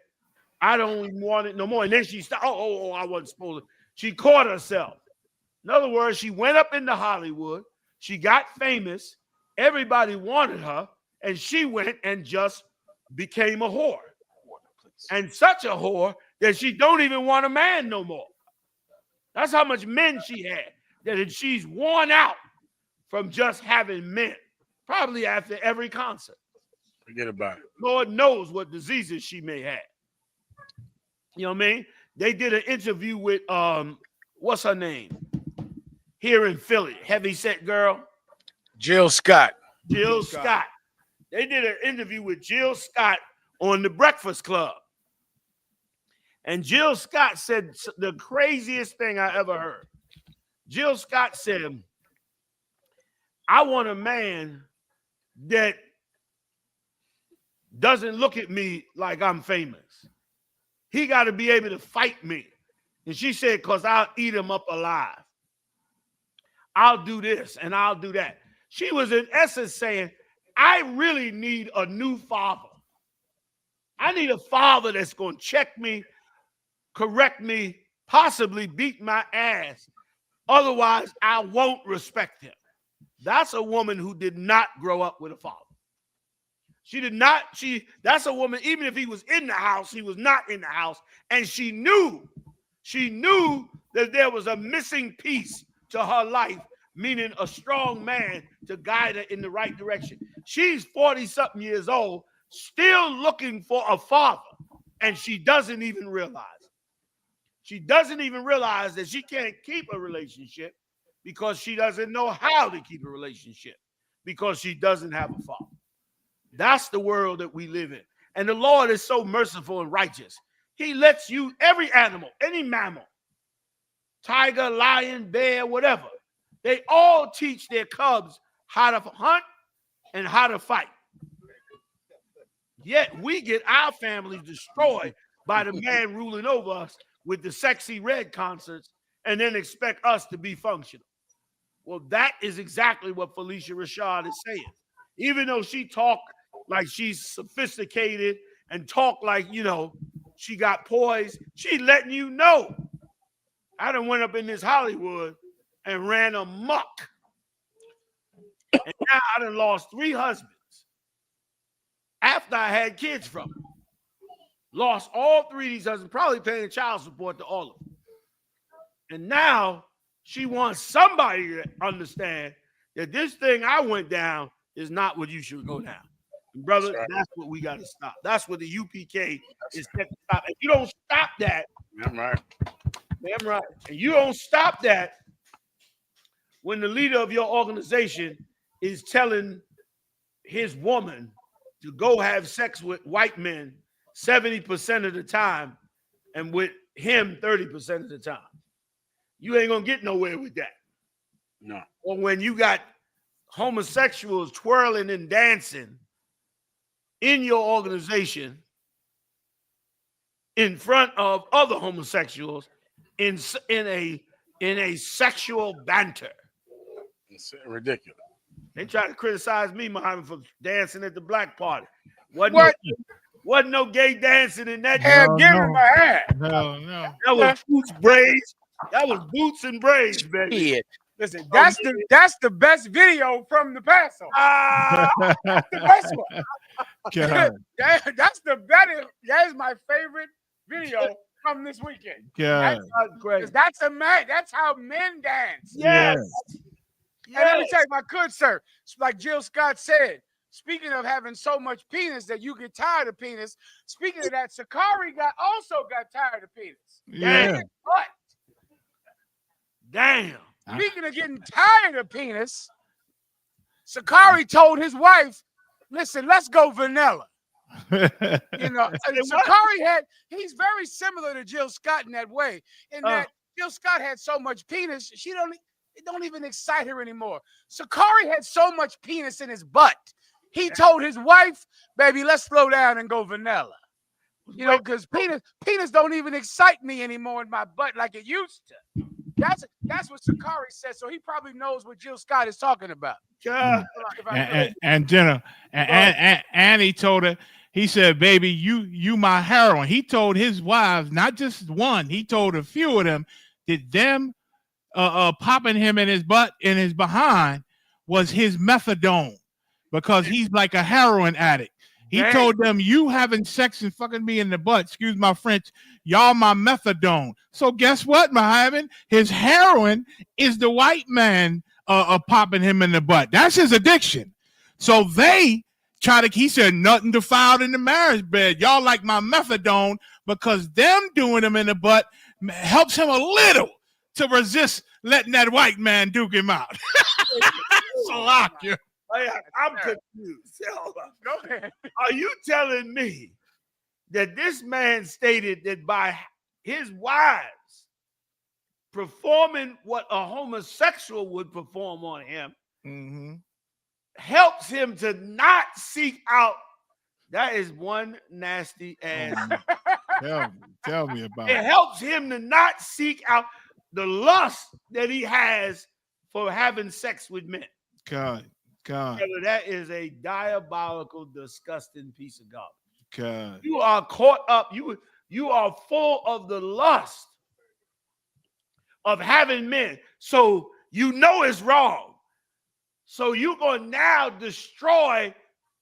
I don't even want it no more. And then she stopped. I wasn't supposed to. She caught herself. In other words, she went up into Hollywood. She got famous. Everybody wanted her. And she went and just became a whore. And such a whore that she don't even want a man no more. That's how much men she had. That she's worn out from just having men. Probably after every concert. Forget about it. Lord knows what diseases she may have. You know what I mean? They did an interview with what's her name? Here in Philly, heavyset girl. Jill Scott. Jill Scott. They did an interview with Jill Scott on the Breakfast Club. And Jill Scott said the craziest thing I ever heard. Jill Scott said, I want a man that doesn't look at me like I'm famous. He got to be able to fight me. And she said, because I'll eat him up alive. I'll do this and I'll do that. She was in essence saying, I really need a new father. I need a father that's going to check me, correct me, possibly beat my ass. Otherwise, I won't respect him. That's a woman who did not grow up with a father. She did not. That's a woman, even if he was in the house, he was not in the house. And she knew that there was a missing piece to her life meaning a strong man to guide her in the right direction. She's 40-something years old, still looking for a father, and she doesn't even realize it. She doesn't even realize that she can't keep a relationship because she doesn't know how to keep a relationship because she doesn't have a father. That's the world that we live in. And the Lord is so merciful and righteous. He lets you, every animal, any mammal, tiger, lion, bear, whatever, they all teach their cubs how to hunt and how to fight. Yet we get our families destroyed by the man ruling over us with the Sexy Red concerts and then expect us to be functional. Well, that is exactly what Felicia Rashad is saying. Even though she talk like she's sophisticated and talk like, you know, she got poise, she letting you know. I done went up in this Hollywood and ran amok. And now I done lost 3 husbands after I had kids from her. Lost all 3 of these husbands, probably paying child support to all of them. And now she wants somebody to understand that this thing I went down is not what you should go down. And brother, that's what we got to stop. That's what the U.P.K is set to stop. If you don't stop that, I'm right. damn right. And you don't stop that when the leader of your organization is telling his woman to go have sex with white men 70% of the time and with him 30% of the time. You ain't gonna get nowhere with that. No. Or when you got homosexuals twirling and dancing in your organization in front of other homosexuals in a sexual banter. It's ridiculous. They try to criticize me, Muhammad, for dancing at the black party. Wasn't no gay dancing in that. Hell, give him a hand. No, no. That was boots, braids. That was boots and braids, baby. Yeah. Listen, that's the best video from the Passover. That's the best one. God. That's the better. That is my favorite video from this weekend. God. That's a man. That's how men dance. Yes. And let me tell you, my good sir, like Jill Scott said, speaking of having so much penis that you get tired of penis, speaking of that, SICARII also got tired of penis. Yeah. Damn. Speaking of getting tired of penis, SICARII told his wife, listen, let's go vanilla. You know, SICARII he's very similar to Jill Scott in that way, in that Jill Scott had so much penis, it don't even excite her anymore. SICARII had so much penis in his butt. He told his wife, baby, let's slow down and go vanilla. You know, because penis don't even excite me anymore in my butt like it used to. That's what SICARII says. So he probably knows what Jill Scott is talking about. And Jenna, and he told her, he said, baby, you my heroine. He told his wives, not just one, he told a few of them that them popping him in his butt, in his behind, was his methadone, because he's like a heroin addict. He told them, you having sex and fucking me in the butt, excuse my French, y'all my methadone. So guess what, Muhammad? His heroin is the white man popping him in the butt. That's his addiction. So they try to, he said, nothing defiled in the marriage bed. Y'all like my methadone, because them doing him in the butt helps him a little to resist letting that white man duke him out. So I'm confused. Go ahead. Are you telling me that this man stated that by his wives performing what a homosexual would perform on him helps him to not seek out? That is one nasty ass. Tell me about it. It helps him to not seek out the lust that he has for having sex with men. God. That is a diabolical, disgusting piece of garbage. God. You are caught up. You are full of the lust of having men. So you know it's wrong. So you're going to now destroy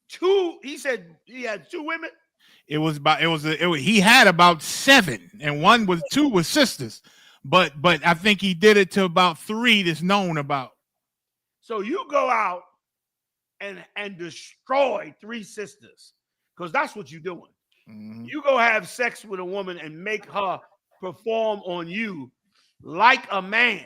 2. He said he had 2 women. He had about 7, and 2 was sisters. But I think he did it to about 3 that's known about. So you go out and destroy 3 sisters, because that's what you're doing. You go have sex with a woman and make her perform on you like a man.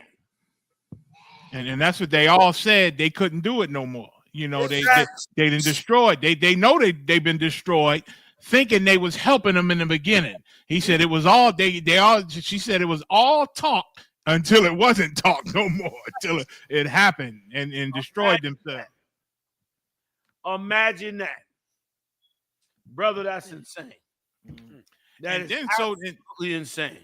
And that's what they all said. They couldn't do it no more. You know, they done destroyed. They know they've been destroyed, thinking they was helping them in the beginning. He said it was all she said it was all talk until it wasn't talk no more, until it happened and destroyed themselves. Imagine that. Brother, that's insane. That is absolutely insane.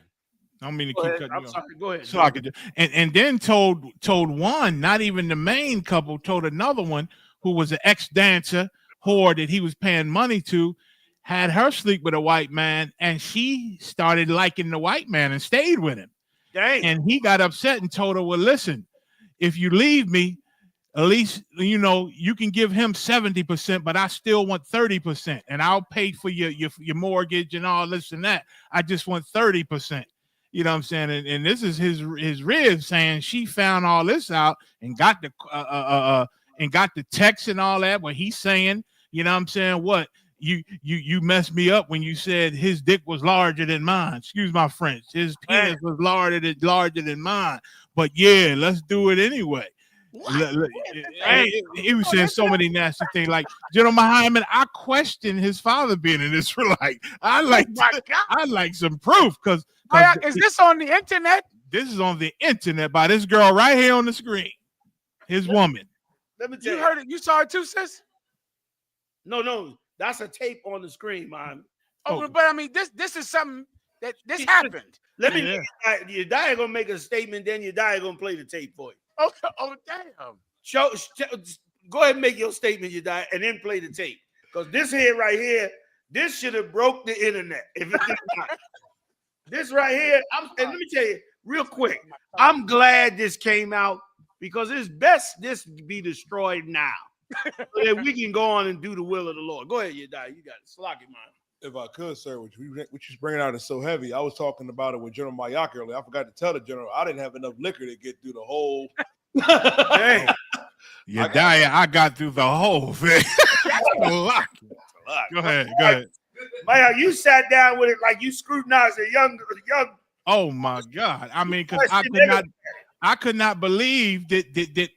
I don't mean to keep cutting you off. I'm sorry. Go ahead. So I could, and then told one, not even the main couple, told another one who was an ex-dancer whore that he was paying money to, had her sleep with a white man, and she started liking the white man and stayed with him. Dang. And he got upset and told her, well, listen, if you leave me, at least, you know, you can give him 70%, but I still want 30%, and I'll pay for your mortgage and all this and that. I just want 30%. You know what I'm saying? And this is his rib saying she found all this out and got the text and all that, where he's saying, you know what I'm saying, what you messed me up when you said his dick was larger than mine. Excuse my French. His penis was larger than mine. But yeah, let's do it anyway. He was saying so many nasty things, like General Muhammad. I question his father being an Israelite. I like some proof, because is this on the internet? This is on the internet by this girl right here on the screen. His woman. Let me tell you. You heard it. You saw it too, sis? No, that's a tape on the screen, man. Oh, but I mean, this is something that happened. Let me. Your dad gonna make a statement, then your dad gonna play the tape for you. Oh, damn. Go ahead and make your statement, your dad, and then play the tape. Because this here, right here, this should have broke the internet. If it did not. This right here, and let me tell you real quick, I'm glad this came out, because it's best this be destroyed now, so that we can go on and do the will of the Lord. Go ahead, you die. You got it. Slocky, man. If I could, sir, what you bringing out is so heavy. I was talking about it with General Mayak earlier. I forgot to tell the general I didn't have enough liquor to get through the whole. Dang. I got through the whole thing. That's a lot. Go ahead. Maya, you sat down with it like you scrutinized a young. Oh my God! I mean, because I could not believe that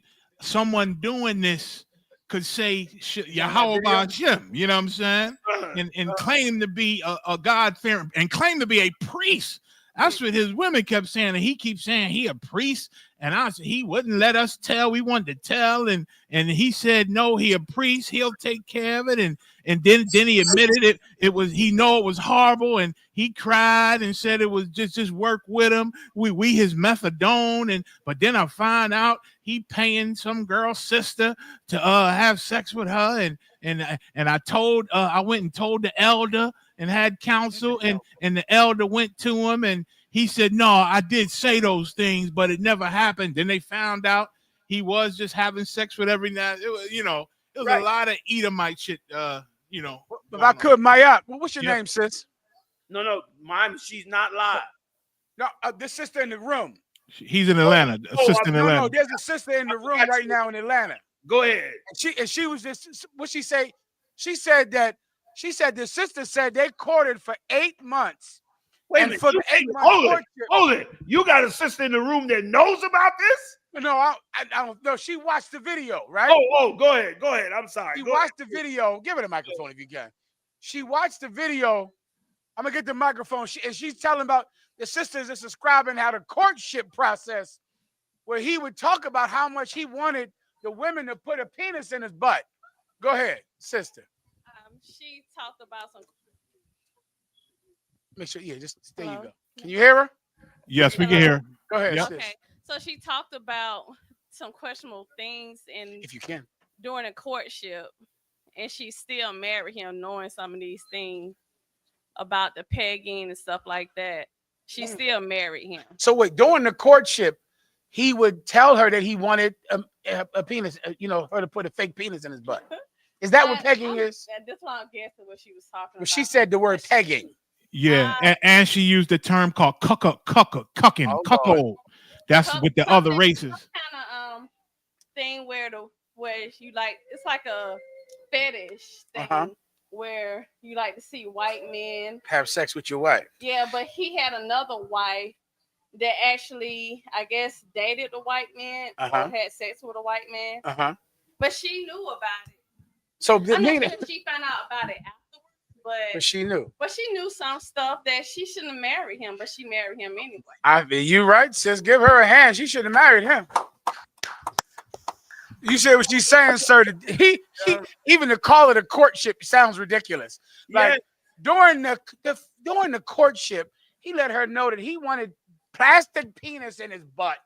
someone doing this could say YAHAWASHI, you know what I'm saying, and claim to be a God-fearing, and claim to be a priest. That's what his women kept saying, and he keeps saying he a priest. And I said he wouldn't let us tell. We wanted to tell, and he said no, he a priest. He'll take care of it. And then he admitted it was, he know it was horrible, and he cried and said it was just work with him. We his methadone, but then I find out he paying some girl's sister to have sex with her, and I went and told the elder and had counsel, and the elder went to him, and he said, no, I did say those things, but it never happened. Then they found out he was just having sex with every night. It was, a lot of Edomite shit, If I could, Maya, what's your name, sis? No, mine, she's not live. No, the sister in the room. He's in Atlanta. No, there's a sister in the room right now in Atlanta. Go ahead. And she was just, what she say? She said the sister said they courted for 8 months. Wait a minute. For the 8 months. Hold it. You got a sister in the room that knows about this? No, I don't know. She watched the video, right? Oh, go ahead. I'm sorry. She watched the video. Give her the microphone if you can. She watched the video. I'm gonna get the microphone. She's telling about the sisters that's describing how the courtship process, where he would talk about how much he wanted the women to put a penis in his butt. Go ahead, sister. She talked about some. Make sure, just there you go. Can you hear her? Yes, we can hear her. Go ahead. Yep. Okay, so she talked about some questionable things if you can, during a courtship, and she still married him, knowing some of these things about the pegging and stuff like that. She still married him. So wait, during the courtship, he would tell her that he wanted a penis, her to put a fake penis in his butt. Is that what pegging is? That's why I'm guessing what she was talking about. She said the word pegging. Yeah, and she used the term called cuckold. That's with the other races. thing where you like, it's like a fetish thing where you like to see white men have sex with your wife. Yeah, but he had another wife that actually, I guess, dated a white man or had sex with a white man. But she knew about it. So I'm not sure if she found out about it afterwards, but she knew. But she knew some stuff that she shouldn't have married him, but she married him anyway. You right, sis. Give her a hand. She should have married him. You said what she's saying, sir. He even to call it a courtship sounds ridiculous. Like during the courtship, he let her know that he wanted plastic penis in his butt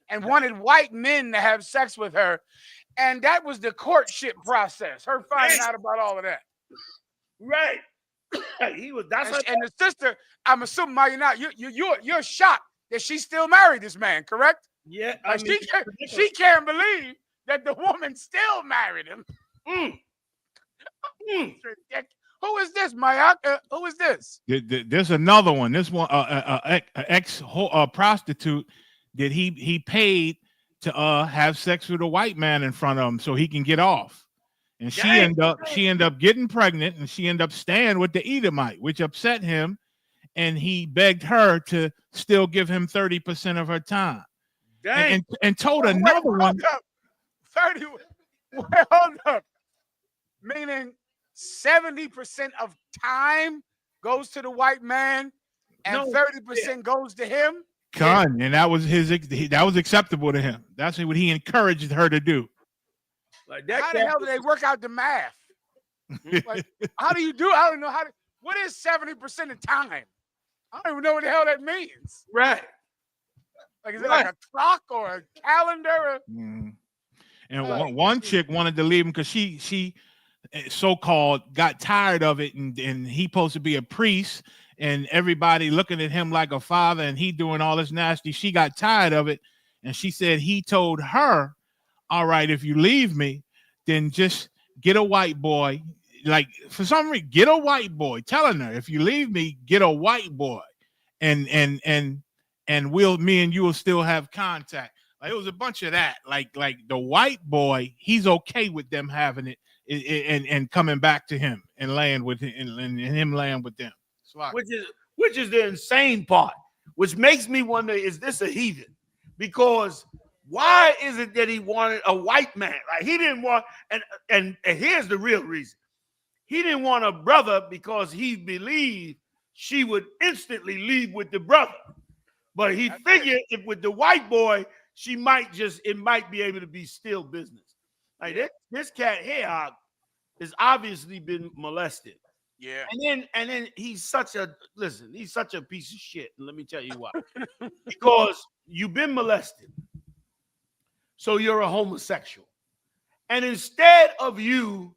and wanted white men to have sex with her, and that was the courtship process. Her finding out about all of that. Right. He was. That's and the sister. I'm assuming you're shocked that she still married this man, correct? Yeah. Like she can't believe that the woman still married him. Who is this, Mayak? Who is this? There's another one. This one, ex prostitute that he paid to have sex with a white man in front of him so he can get off, and she ended up getting pregnant, and she ended up staying with the Edomite, which upset him, and he begged her to still give him 30% of her time, and told another one. 30. Hold up. Meaning 70% of time goes to the white man and 30% goes to him. And that was that was acceptable to him. That's what he encouraged her to do. Like that. How the hell do they work out the math? Like, how do you do? I don't know how. What is 70% of time? I don't even know what the hell that means. Right. Like, is it like a clock or a calendar? And one chick wanted to leave him because she so-called got tired of it, and he supposed to be a priest, and everybody looking at him like a father, and he doing all this nasty. She got tired of it, and she said he told her, all right, if you leave me, then just get a white boy. Like, for some reason, get a white boy. Telling her, if you leave me, get a white boy, and me and you will still have contact. Like, it was a bunch of that. Like the white boy, he's okay with them having it and coming back to him and laying with him and him laying with them. Which is the insane part, which makes me wonder, is this a heathen? Because why is it that he wanted a white man? Like, he didn't want, and here's the real reason. He didn't want a brother because he believed she would instantly leave with the brother. But he figured if with the white boy, it might be able to be still business. Like this cat here has obviously been molested. Yeah. And then he's such a piece of shit. And let me tell you why. Because you've been molested. So you're a homosexual. And instead of you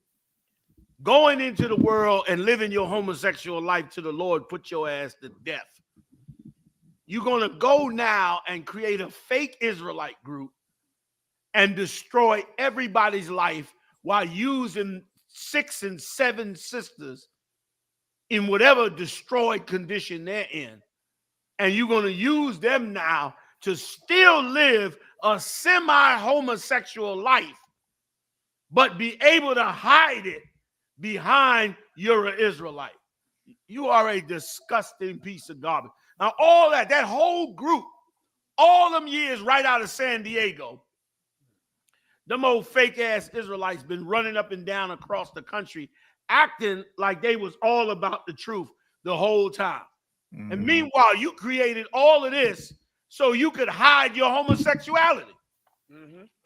going into the world and living your homosexual life to the Lord, put your ass to death. You're going to go now and create a fake Israelite group and destroy everybody's life while using 6 and 7 sisters in whatever destroyed condition they're in. And you're going to use them now to still live a semi-homosexual life, but be able to hide it behind you're an Israelite. You are a disgusting piece of garbage. Now, all that whole group, all them years right out of San Diego, them old fake-ass Israelites been running up and down across the country, acting like they was all about the truth the whole time. And meanwhile, you created all of this so you could hide your homosexuality.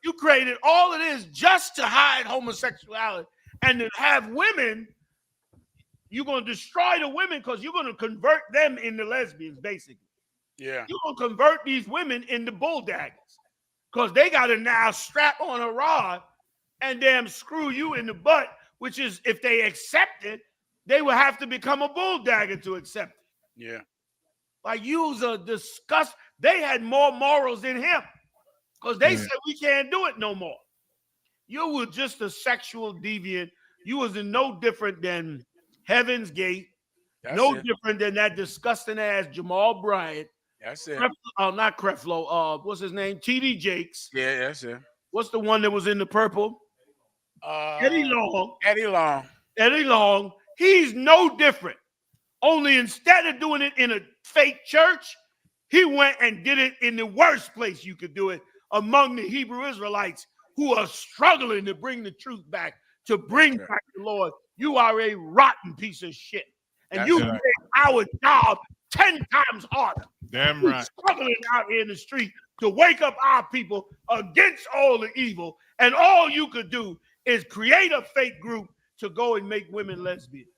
You created all of this just to hide homosexuality and to have women. You're going to destroy the women because you're going to convert them into lesbians, basically. Yeah. You're going to convert these women into bulldaggers because they got to now strap on a rod and damn screw you in the butt, which is, if they accept it, they will have to become a bulldagger to accept it. Yeah. Like, you was a disgust. They had more morals than him because they said we can't do it no more. You were just a sexual deviant. You was no different than Heaven's Gate. Different than that disgusting ass Jamal Bryant. That's it. Not Creflo. What's his name? T.D. Jakes. Yeah, that's it. What's the one that was in the purple? Eddie Long. Eddie Long. He's no different. Only instead of doing it in a fake church, he went and did it in the worst place you could do it, among the Hebrew Israelites who are struggling to bring the truth back, to bring back the Lord. You are a rotten piece of shit. And you make our job 10 times harder. Damn We're right. struggling out here in the street to wake up our people against all the evil. And all you could do is create a fake group to go and make women lesbians.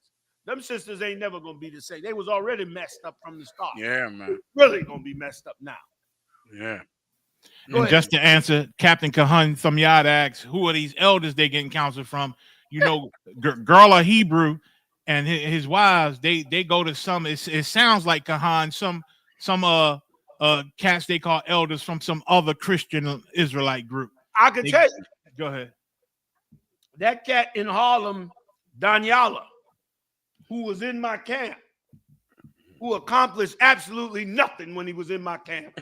Them sisters ain't never going to be the same. They was already messed up from the start. Yeah, man. Really going to be messed up now. Yeah. And just to answer, Captain Kahan Thamyad asks, who are these elders they getting counsel from? You know, girl are Hebrew, and his wives, they go to some, it sounds like Kahan, some cats they call elders from some other Christian Israelite group. I can tell you. Go ahead. That cat in Harlem, Daniela, who was in my camp, who accomplished absolutely nothing when he was in my camp.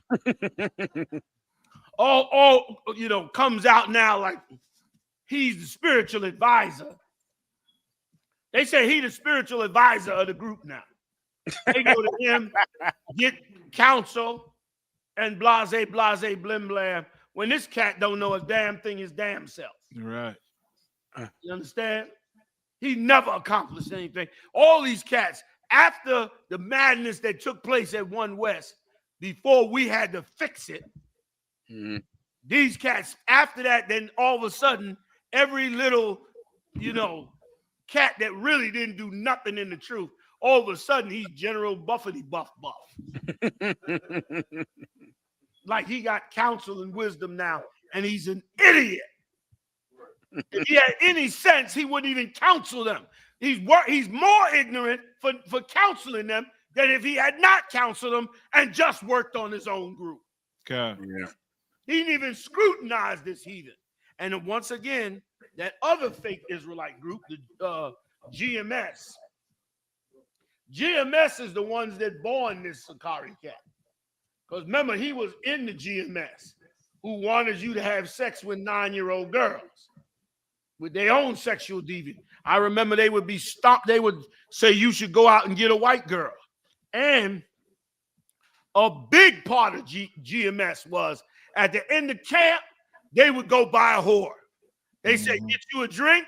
all you know, comes out now like he's the spiritual advisor. They say he's the spiritual advisor of the group now. They go to him, get counsel, and blase, blim, blam. When this cat don't know a damn thing his damn self. Right. You understand? He never accomplished anything. All these cats, after the madness that took place at One West, before we had to fix it, these cats, after that, then all of a sudden, every little, you know, cat that really didn't do nothing in the truth, all of a sudden, he's General Buffety Buff. Like he got counsel and wisdom now, and he's an idiot. If he had any sense, he wouldn't even counsel them. He's more ignorant for counseling them than if he had not counseled them and just worked on his own group. Okay. Yeah. He didn't even scrutinize this heathen. And once again, that other fake Israelite group, the GMS. GMS is the ones that born this SICARII cat. Because remember, he was in the GMS who wanted you to have sex with 9-year-old girls with their own sexual deviance. I remember they would be stopped. They would say you should go out and get a white girl. And a big part of GMS was at the end of camp, they would go buy a whore. They say, get you a drink,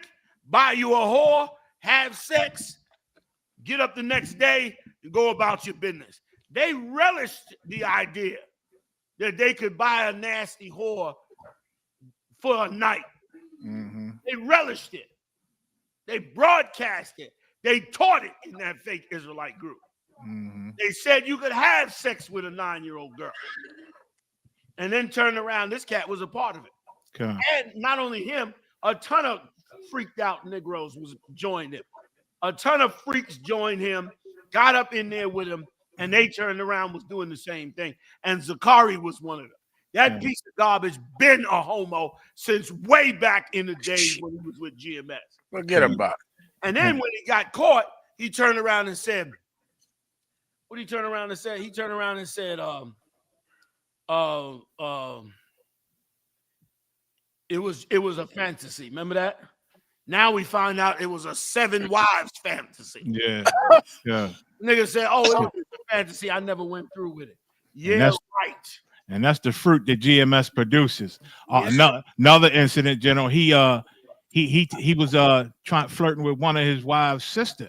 buy you a whore, have sex, get up the next day and go about your business. They relished the idea that they could buy a nasty whore for a night. They relished it. They broadcast it. They taught it in that fake Israelite group. They said you could have sex with a 9-year-old girl. And then turned around. This cat was a part of it. Okay. And not only him, a ton of freaked out Negroes joined him. A ton of freaks joined him, got up in there with him, and they turned around, was doing the same thing. And SICARII was one of them. That piece of garbage been a homo since way back in the days when he was with GMS. Forget about it. And then when he got caught, he turned around and said, what did he turn around and say? He turned around and said, it was a fantasy. Remember that? Now we find out it was a 7 wives fantasy. Yeah. Yeah. Nigga said, oh, it was a fantasy. I never went through with it. Yeah, right. And that's the fruit that GMS produces. Another incident, General. He was flirting with one of his wife's sister,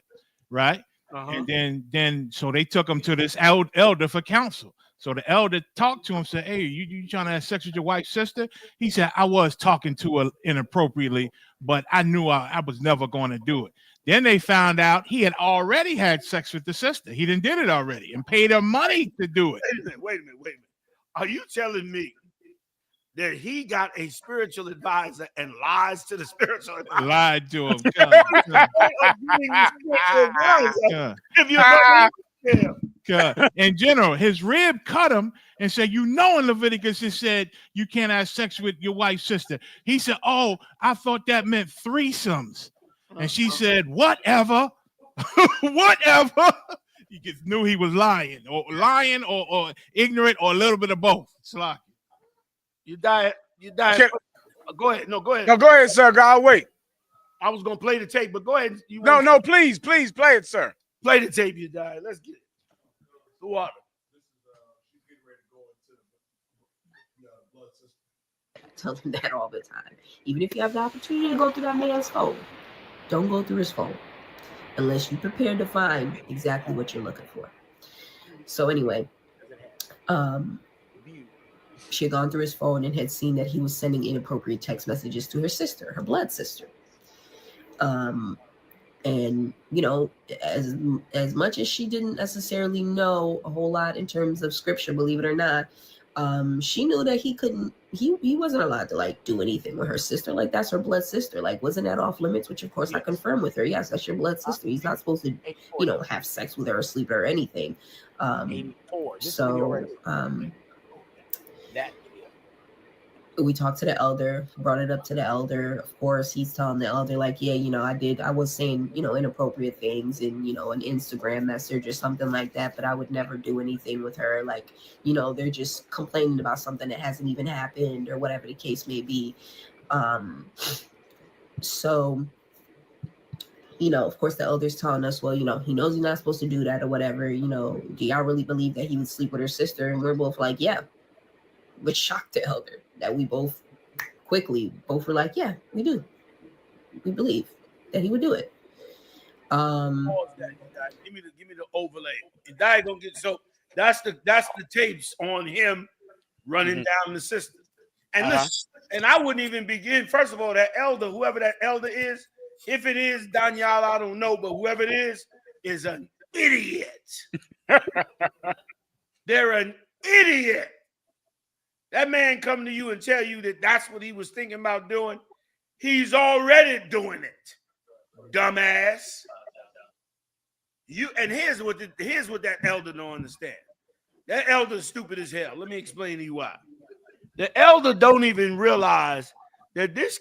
right? And then so they took him to this elder for counsel. So the elder talked to him, said, "Hey, you trying to have sex with your wife's sister?" He said, "I was talking to her inappropriately, but I knew I was never going to do it." Then they found out he had already had sex with the sister. He did it already and paid her money to do it. Wait a minute. Are you telling me that he got a spiritual advisor and lies to the spiritual advisor? Lied to him. In general, his rib cut him and said, "You know, in Leviticus it said you can't have sex with your wife's sister." He said, "Oh, I thought that meant threesomes." And she said, "Whatever." Whatever. He just knew he was lying or ignorant or a little bit of both. Slocky. You die. Go ahead. No, go ahead. No, go ahead, sir. I'll wait. I was gonna play the tape, but go ahead. No, please play it, sir. Play the tape, you die. Let's get it. The water. Tell them that all the time. Even if you have the opportunity to go through that man's phone, don't go through his phone unless you're prepared to find exactly what you're looking for. So anyway, she had gone through his phone and had seen that he was sending inappropriate text messages to her sister, her blood sister. And you know, as much as she didn't necessarily know a whole lot in terms of scripture, believe it or not, she knew that he wasn't allowed to like do anything with her sister. Like, that's her blood sister. Like, wasn't that off limits? Which of course I confirmed with her. Yes, that's your blood sister. He's not supposed to, you know, have sex with her or sleep with her or anything. We talked to the elder, brought it up to the elder. Of course, he's telling the elder, like, yeah, you know, I was saying, you know, inappropriate things in, you know, an Instagram message or something like that, but I would never do anything with her. Like, you know, they're just complaining about something that hasn't even happened or whatever the case may be. So, you know, of course, the elder's telling us, well, you know, he knows he's not supposed to do that or whatever. You know, do y'all really believe that he would sleep with her sister? And we're both like, yeah. Which shocked the elder that we both were like, yeah, we do. We believe that he would do it. Give me the overlay. The guy gonna get so that's the tapes on him running down the system. And listen, and I wouldn't even begin. First of all, that elder, whoever that elder is, if it is Danielle, I don't know, but whoever it is an idiot. They're an idiot. That man come to you and tell you that that's what he was thinking about doing. He's already doing it, dumbass. Here's what that elder don't understand. That elder's stupid as hell. Let me explain to you why. The elder don't even realize that this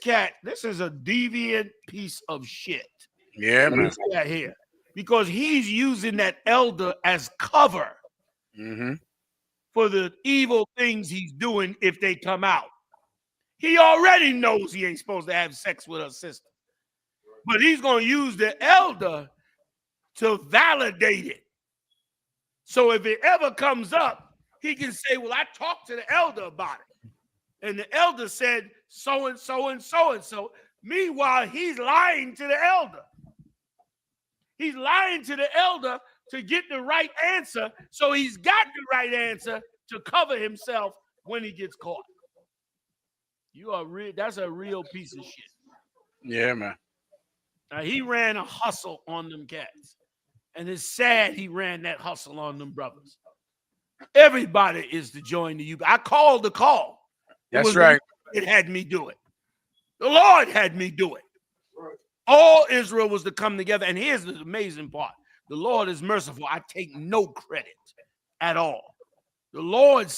is a deviant piece of shit. Yeah, man. This cat here, because he's using that elder as cover. For the evil things he's doing if they come out. He already knows he ain't supposed to have sex with her sister. But he's going to use the elder to validate it. So if it ever comes up, he can say, well, I talked to the elder about it. And the elder said so-and-so and so-and-so. Meanwhile, he's lying to the elder. He's lying to the elder to get the right answer, so he's got the right answer to cover himself when he gets caught. That's a real piece of shit. Yeah, man. Now, he ran a hustle on them cats, and it's sad he ran that hustle on them brothers. Everybody is to join the U.P.K. I called the call. That's right. It had me do it. The Lord had me do it. All Israel was to come together, and here's the amazing part. The Lord is merciful. I take no credit at all. The Lord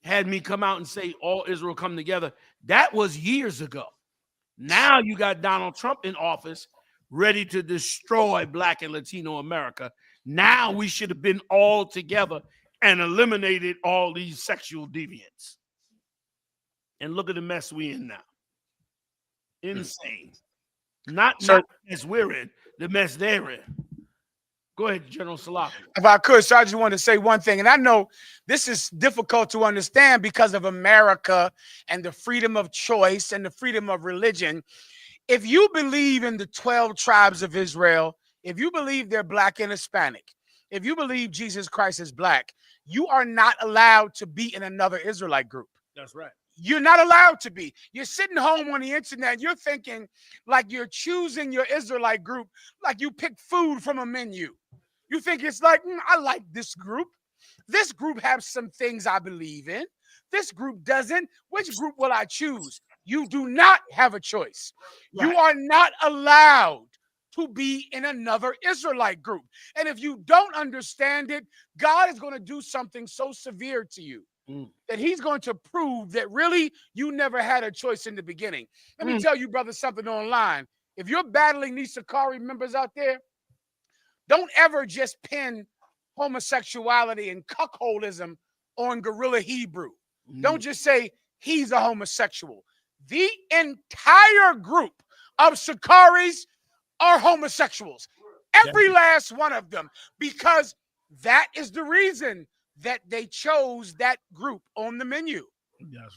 had me come out and say, all Israel come together. That was years ago. Now you got Donald Trump in office, ready to destroy Black and Latino America. Now we should have been all together and eliminated all these sexual deviants. And look at the mess we in now. Insane. Not the mess we're in, the mess they're in. Go ahead, General Salaki. If I could, so I just wanted to say one thing. And I know this is difficult to understand because of America and the freedom of choice and the freedom of religion. If you believe in the 12 tribes of Israel, if you believe they're Black and Hispanic, if you believe Jesus Christ is Black, you are not allowed to be in another Israelite group. That's right. You're not allowed to be. You're sitting home on the internet. You're thinking like you're choosing your Israelite group, like you pick food from a menu. You think it's like, I like this group. This group has some things I believe in. This group doesn't. Which group will I choose? You do not have a choice. Right. You are not allowed to be in another Israelite group. And if you don't understand it, God is going to do something so severe to you that he's going to prove that really you never had a choice in the beginning. Let me tell you, brother, something online. If you're battling these SICARII members out there, don't ever just pin homosexuality and cuckoldism on guerrilla Hebrew. Don't just say he's a homosexual. the entire group of SICARIs are homosexuals. Every last one of them, because that is the reason that they chose that group on the menu.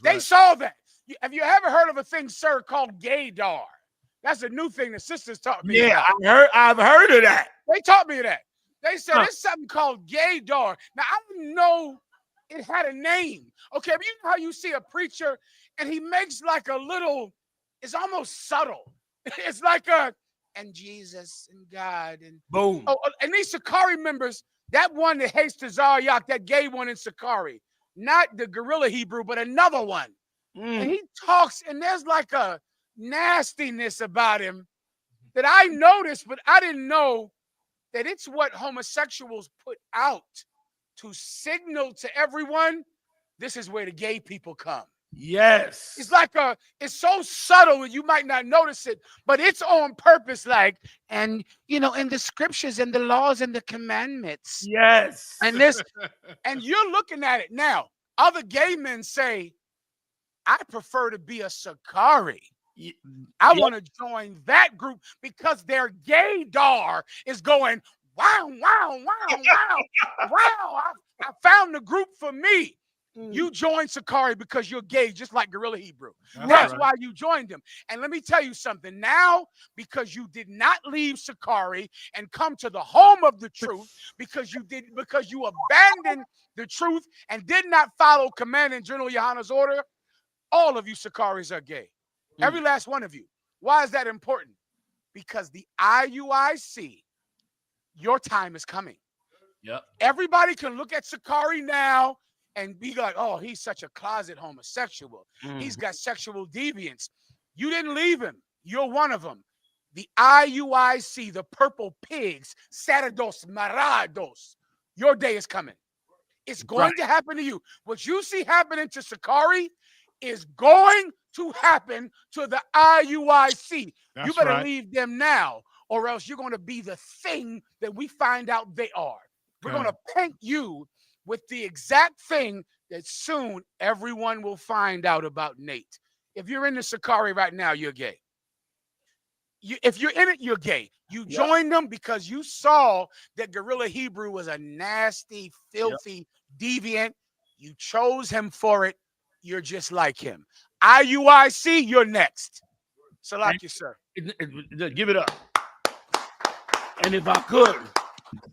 They saw that. Have you ever heard of a thing, sir, called gaydar? That's a new thing the sisters taught me. Yeah, about. I've heard of that. They taught me that. They said there's something called gaydar. Now I didn't know it had a name. Okay, but you know how you see a preacher and he makes like a little, it's almost subtle. It's like a, and Jesus and God and boom. Oh, and these SICARI members, that one that hates the YAHUAH, that gay one in SICARI, not the gorilla Hebrew, but another one. And he talks, and there's like a nastiness about him that I noticed, but I didn't know that it's what homosexuals put out to signal to everyone, this is where the gay people come. Yes. It's like it's so subtle and you might not notice it, but it's on purpose, like, and you know, in the scriptures and the laws and the commandments. Yes. And this, and you're looking at it now. Other gay men say, I prefer to be a SICARI. I want to join that group because their gaydar is going, wow, wow, wow, wow, wow. I found the group for me. You joined SICARI because you're gay, just like Gorilla Hebrew. That's why you joined them. And let me tell you something. Now, because you did not leave SICARI and come to the home of the truth, because you abandoned the truth and did not follow Command and General YAHANNA's order, all of you SICARIs are gay. Every last one of you. Why is that important? Because the IUIC, your time is coming. Yep. Everybody can look at SICARI now and be like, oh, he's such a closet homosexual. He's got sexual deviance. You didn't leave him. You're one of them. The IUIC, the purple pigs, Sarados Marados, your day is coming. It's going to happen to you. What you see happening to SICARI is going to happen to the IUIC. You better leave them now, or else you're going to be the thing that we find out they are. We're going to paint you with the exact thing that soon everyone will find out about Nate. If you're in the SICARI right now, you're gay. If you're in it, you're gay. You joined them because you saw that Gorilla Hebrew was a nasty, filthy, deviant. You chose him for it. You're just like him. IUIC, you're next. Salaki, sir. Give it up. And if I could,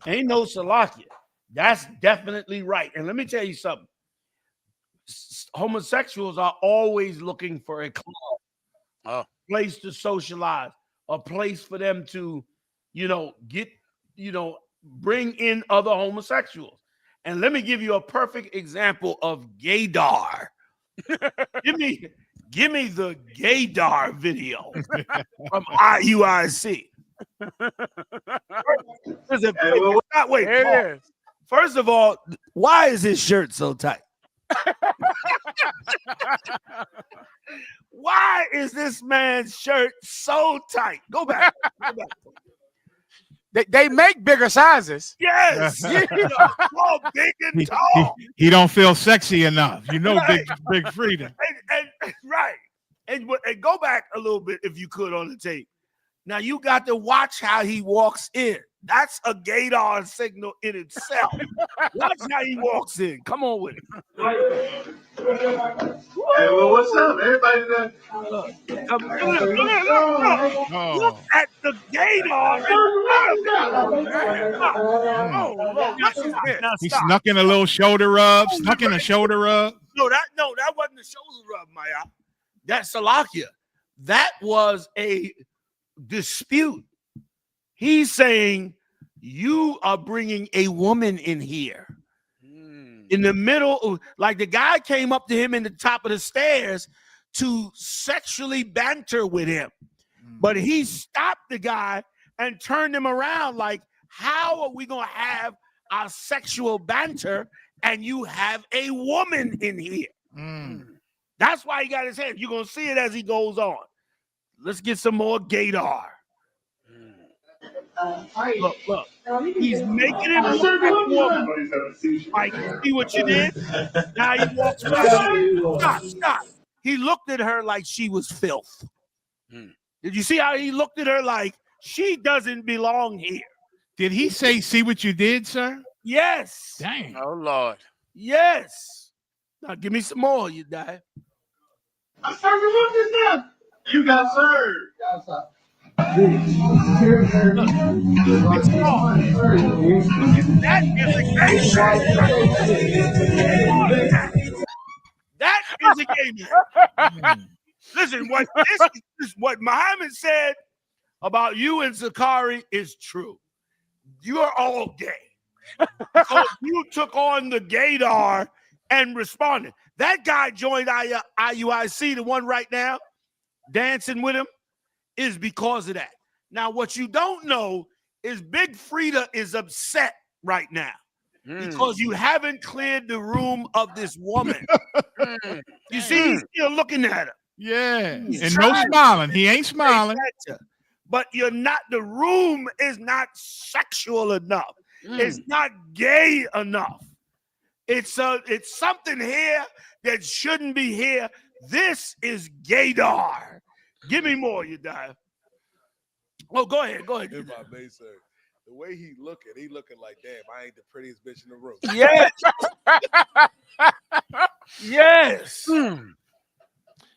ain't no Salakia. That's definitely right. And let me tell you something. Homosexuals are always looking for a club, a place to socialize, a place for them to, bring in other homosexuals. And let me give you a perfect example of gaydar. Give me the gaydar video from IUIC. Wait. First of all, why is his shirt so tight? Why is this man's shirt so tight? Go back. They make bigger sizes. Yes. Tall, big and tall. He don't feel sexy enough. Big freedom. And right. And go back a little bit if you could on the tape. Now you got to watch how he walks in. That's a gaydar signal in itself. Watch how he walks in. Come on with it. Hey, well, what's up? Everybody there? Look at the gaydar. He snuck in a little shoulder rub. Snuck in a shoulder rub. No, that wasn't a shoulder rub, Maya. That's Salakia. That was a dispute. He's saying you are bringing a woman in here in the middle. Like the guy came up to him in the top of the stairs to sexually banter with him, but he stopped the guy and turned him around. Like, how are we going to have our sexual banter and you have a woman in here? That's why he got his hand. You're going to see it as he goes on. Let's get some more gaydar. Look. He's making it look like a woman. Like, see what you did? Now he walks by. Stop. he looked at her like she was filth. Did you see how he looked at her like she doesn't belong here? Did he say, "See what you did, sir"? Yes. Dang. Oh Lord. Yes. Now give me some more, you die. I served you with this now. You got served. It's wrong. That is a game changer. That is a game changer. Listen, what this is what Muhammad said about you and SICARII is true. You are all gay. Because you took on the gaydar and responded. That guy joined IUIC, the one right now, dancing with him, is because of that. Now, what you don't know is Big Frida is upset right now because you haven't cleared the room of this woman. You see, he's still looking at her. Yeah. He's And no smiling. He ain't smiling. But you're not, the room is not sexual enough. It's not gay enough. It's something here that shouldn't be here. This is gaydar. Give me more, you die. Oh, go ahead. Go ahead. Here's my base, sir. The way he looking like, damn, I ain't the prettiest bitch in the room. Yes. Yes.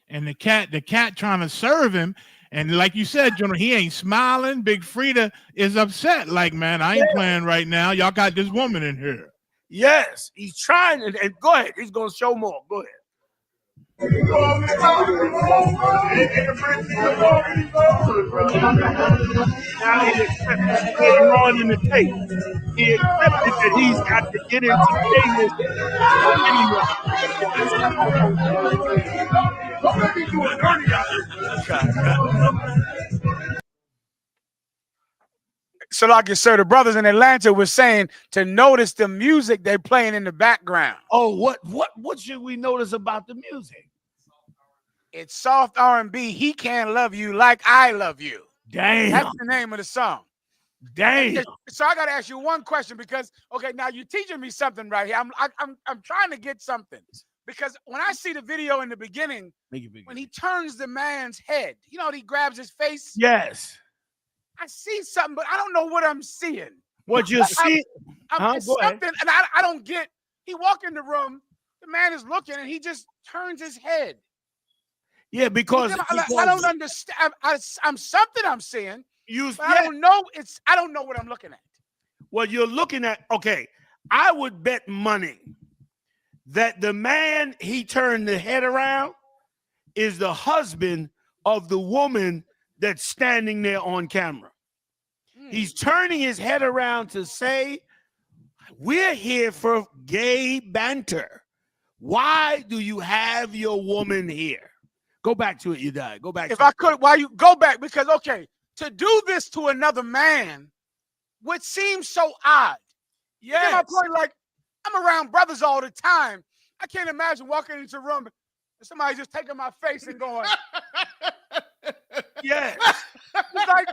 And the cat trying to serve him. And like you said, Jonah, he ain't smiling. Big Frida is upset. Like, man, I ain't playing right now. Y'all got this woman in here. Yes. He's trying. And go ahead. He's going to show more. Go ahead. Now he accepted later on in the tape. He accepted that he's got to get into gayness So like you said, the brothers in Atlanta were saying to notice the music they're playing in the background. Oh, what should we notice about the music? It's soft R&B. He can't love you like I love you. Damn. That's the name of the song. Damn. So I got to ask you one question because, okay, now you're teaching me something right here. I'm trying to get something because when I see the video in the beginning, when he turns the man's head, you know, he grabs his face. Yes. I see something, but I don't know what I'm seeing. What you see? It's something, and I don't get. He walk in the room, the man is looking, and he just turns his head. Yeah, because I don't understand. I'm something I'm seeing. I don't know. I don't know what I'm looking at. Well, you're looking at. Okay, I would bet money that the man he turned the head around is the husband of the woman that's standing there on camera. He's turning his head around to say, we're here for gay banter. Why do you have your woman here? Go back to it, you die. Go back. If I could, why you go back? Because, okay, to do this to another man would seem so odd. Yeah. My point, like, I'm around brothers all the time. I can't imagine walking into a room and somebody just taking my face and going, yes. It's like,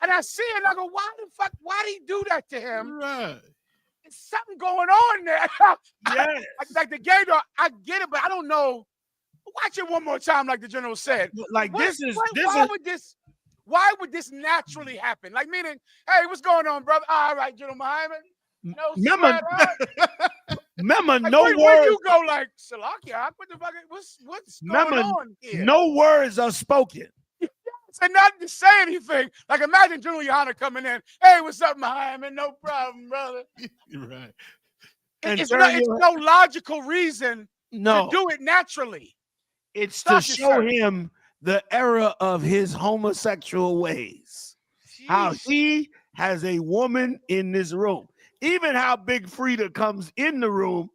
and I see it and I go, why the fuck? Why did he do that to him? Right. There's something going on there. Yes. Like the gay dog, I get it, but I don't know. Watch it one more time, like the general said. Like why would this naturally happen? Like meaning, hey, what's going on, brother? All right, General Muhammad. Remember, like, no words. Where you go like Salakia, what the fuck? What's going on here? No words are spoken. And not to say anything. Like imagine General YAHANNA coming in. Hey, what's up, Muhammad? No problem, brother. Right. It's no logical reason to do it naturally. It's to show him the error of his homosexual ways. Jeez. How he has a woman in this room. Even how Big Frida comes in the room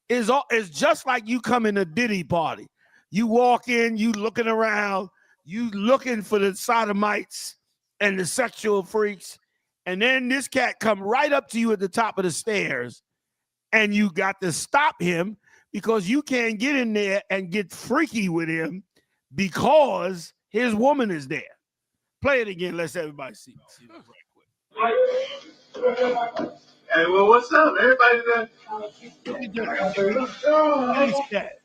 is just like you come in a Diddy party. You walk in, you looking around, you looking for the sodomites and the sexual freaks, and then this cat come right up to you at the top of the stairs, and you got to stop him because you can't get in there and get freaky with him because his woman is there. Play it again. Let's everybody see it right quick. Hey, well, what's up? Everybody there? Look at that.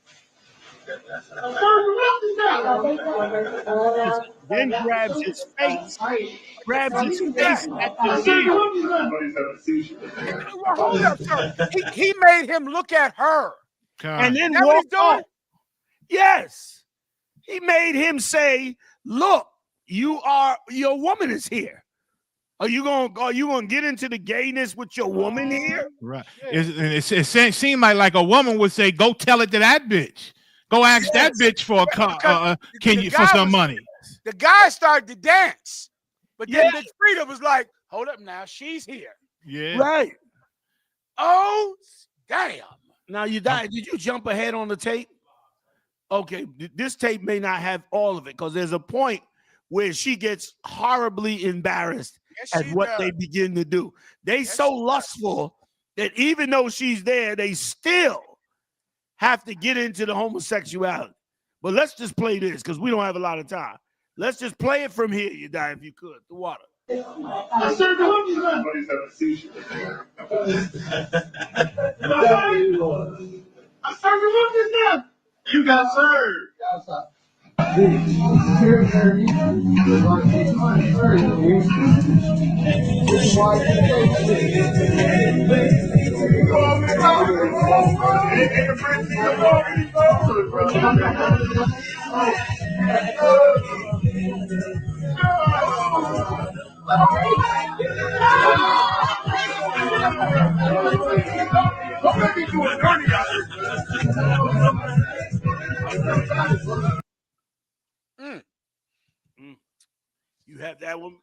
Then grabs his face at the mirror. Well, hold up, sir. He made him look at her. And then Is that what he's walk doing? off. Yes. He made him say, look, your woman is here. Are you gonna get into the gayness with your woman here? Right. It seemed like a woman would say, "Go tell it to that bitch. Go ask that bitch for a car. For some money." The guy started to dance, but then Big Frida was like, "Hold up, now she's here." Yeah. Right. Oh, damn. Now you died. Did you jump ahead on the tape? Okay, this tape may not have all of it because there's a point where she gets horribly embarrassed at what they begin to do. They so lustful that even though she's there, they still have to get into the homosexuality. But let's just play this because we don't have a lot of time. Let's just play it from here, you die, if you could. The water. I served somebody's had a seizure. I served him just now. You got served. You have that one.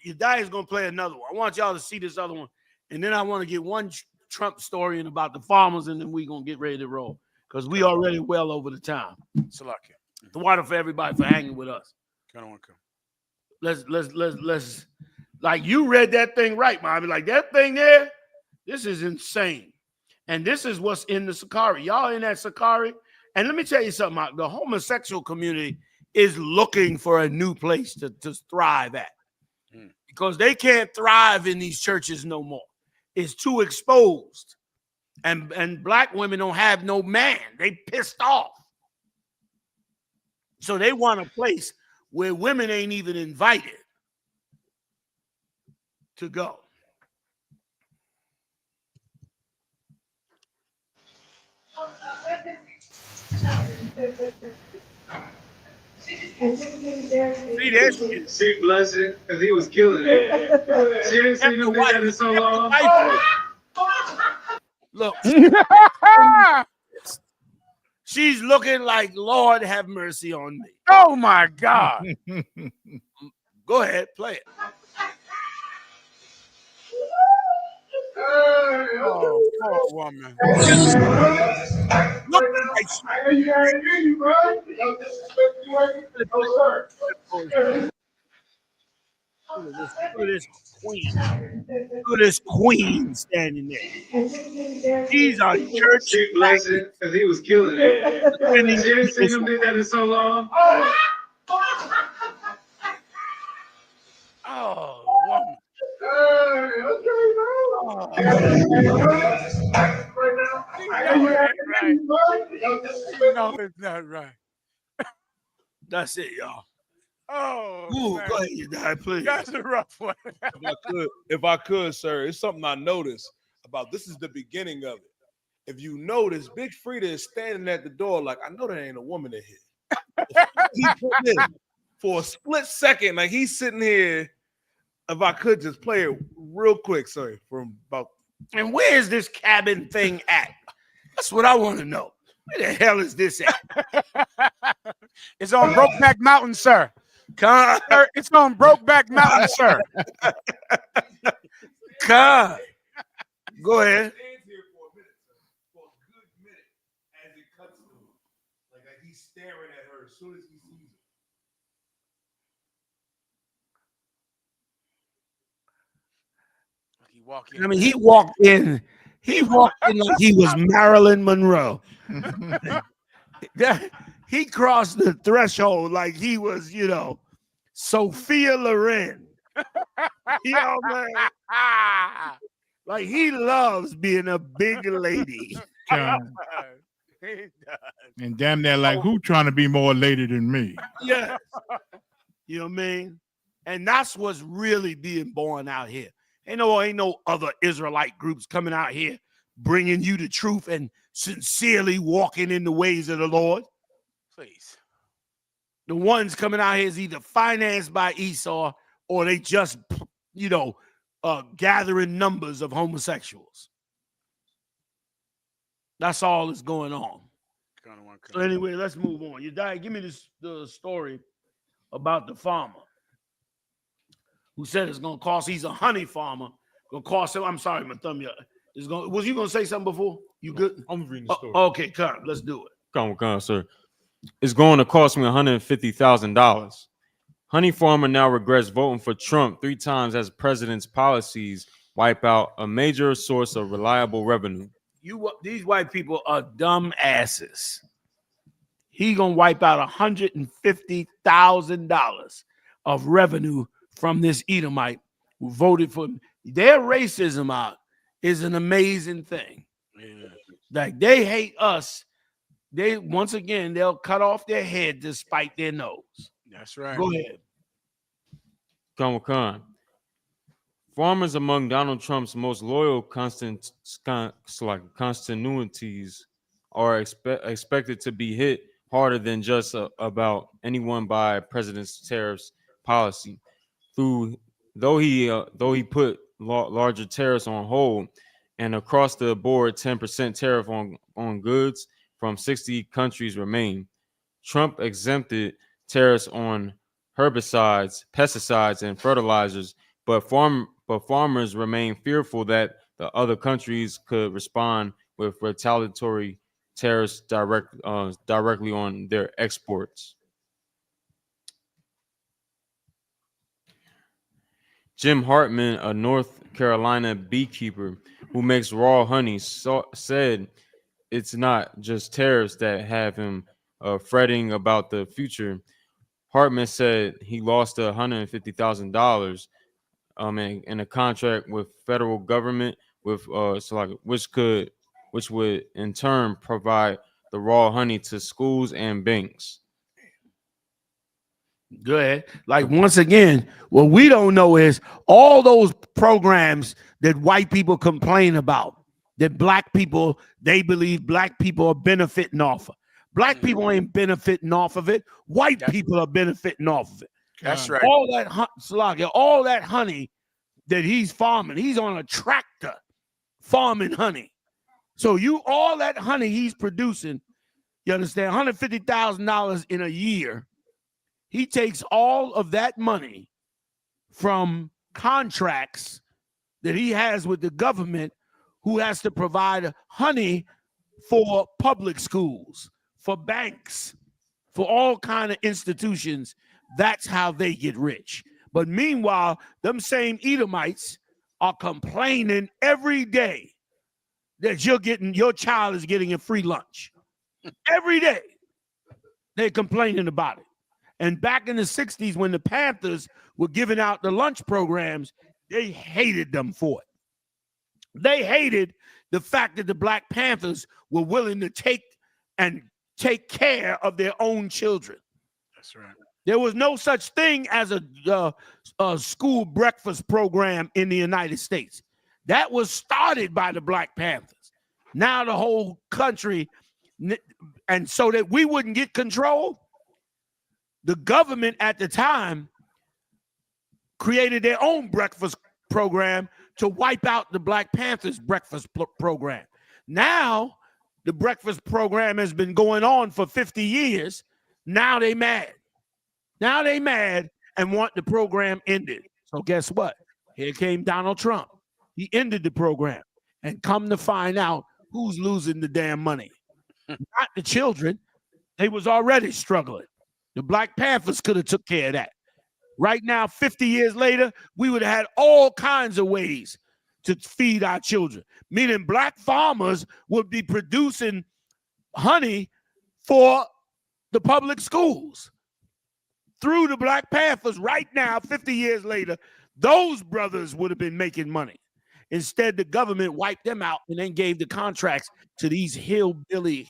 Your die is gonna play another one. I want y'all to see this other one, and then I want to get one Trump story in about the farmers, and then we're gonna get ready to roll because we already well over the time. Salakia. The water for everybody for hanging with us. Let's like you read that thing right, mommy. Like that thing there, this is insane. And this is what's in the SICARII. Y'all in that SICARII. And let me tell you something. The homosexual community is looking for a new place to thrive at. Because they can't thrive in these churches no more. It's too exposed. And black women don't have no man. They pissed off. So they want a place where women ain't even invited to go. See that shit. See, blessed, because he was killing it. Seriously, you been at it so long. Look. She's looking like, Lord, have mercy on me. Oh, my God. Go ahead, play it. Oh, poor woman. Look at this queen. Look at this queen standing there. These are church blessing, because he was killing it. Seriously, you been at it so long. Oh, woman. No, it's not right. That's it, y'all. Oh, ooh, go ahead, you die, please. That's a rough one. if I could, sir, it's something I noticed about. This is the beginning of it. If you notice, Big Frida is standing at the door like, I know there ain't a woman in here. He put in for a split second, like he's sitting here. If I could just play it real quick, sorry, from about. And where is this cabin thing at? That's what I want to know. Where the hell is this at? It's on Brokeback Mountain, sir. It's on Brokeback Mountain, sir. God. Go ahead. He's staring at her as soon as he sees her. I mean, he walked in. He walked in like he was Marilyn Monroe. He crossed the threshold like he was, Sophia Loren. Man. Like he loves being a big lady. And damn, they're like, who trying to be more elated than me? Yeah. You know what I mean? And that's what's really being born out here. Ain't no other Israelite groups coming out here bringing you the truth and sincerely walking in the ways of the Lord. Please. The ones coming out here is either financed by Esau or they just, gathering numbers of homosexuals. That's all that's going on. So anyway, let's move on. You die. Give me the story about the farmer who said it's going to cost. He's a honey farmer. Going to cost him. I'm sorry, Mathumya. Was you going to say something before? You good? I'm reading the story. Okay, come. Let's do it. Come on, sir. It's going to cost me $150,000. Honey farmer now regrets voting for Trump 3 times as president's policies wipe out a major source of reliable revenue. These white people are dumb asses. He gonna wipe out $150,000 of revenue from this Edomite who voted for him. Their racism out is an amazing thing. Yeah. Like they hate us. They'll cut off their head to spite their nose. That's right. Go ahead. Khan. Farmers among Donald Trump's most loyal constituencies are expected to be hit harder than just about anyone by president's tariffs policy. Though he put larger tariffs on hold and across the board 10% tariff on goods from 60 countries remain. Trump exempted tariffs on herbicides, pesticides, and fertilizers, but farmers remain fearful that the other countries could respond with retaliatory tariffs directly on their exports. Jim Hartman, a North Carolina beekeeper who makes raw honey, said it's not just tariffs that have him fretting about the future. Hartman said he lost $150,000 in a contract with federal government which would in turn provide the raw honey to schools and banks. Good. Like once again, what we don't know is all those programs that white people complain about, that black people, they believe black people are benefiting off of. Black people ain't benefiting off of it. White people are benefiting off of it. That's right. All that honey that he's farming, he's on a tractor farming honey. So all that honey he's producing, you understand, $150,000 in a year. He takes all of that money from contracts that he has with the government, who has to provide honey for public schools, for banks, for all kind of institutions. That's how they get rich. But meanwhile, them same Edomites are complaining every day that your child is getting a free lunch. Every day they're complaining about it. And back in the 60s, when the Panthers were giving out the lunch programs, they hated them for it. They hated the fact that the Black Panthers were willing to take care of their own children. That's right. There was no such thing as a school breakfast program in the United States. That was started by the Black Panthers. Now the whole country, and so that we wouldn't get control, the government at the time created their own breakfast program to wipe out the Black Panthers breakfast program. Now the breakfast program has been going on for 50 years. Now they mad. Now they mad and want the program ended. So guess what? Here came Donald Trump. He ended the program. And come to find out who's losing the damn money. Not the children. They was already struggling. The Black Panthers could have took care of that. Right now, 50 years later, we would have had all kinds of ways to feed our children. Meaning black farmers would be producing honey for the public schools. Through the Black Panthers right now, 50 years later, those brothers would have been making money. Instead, the government wiped them out and then gave the contracts to these hillbilly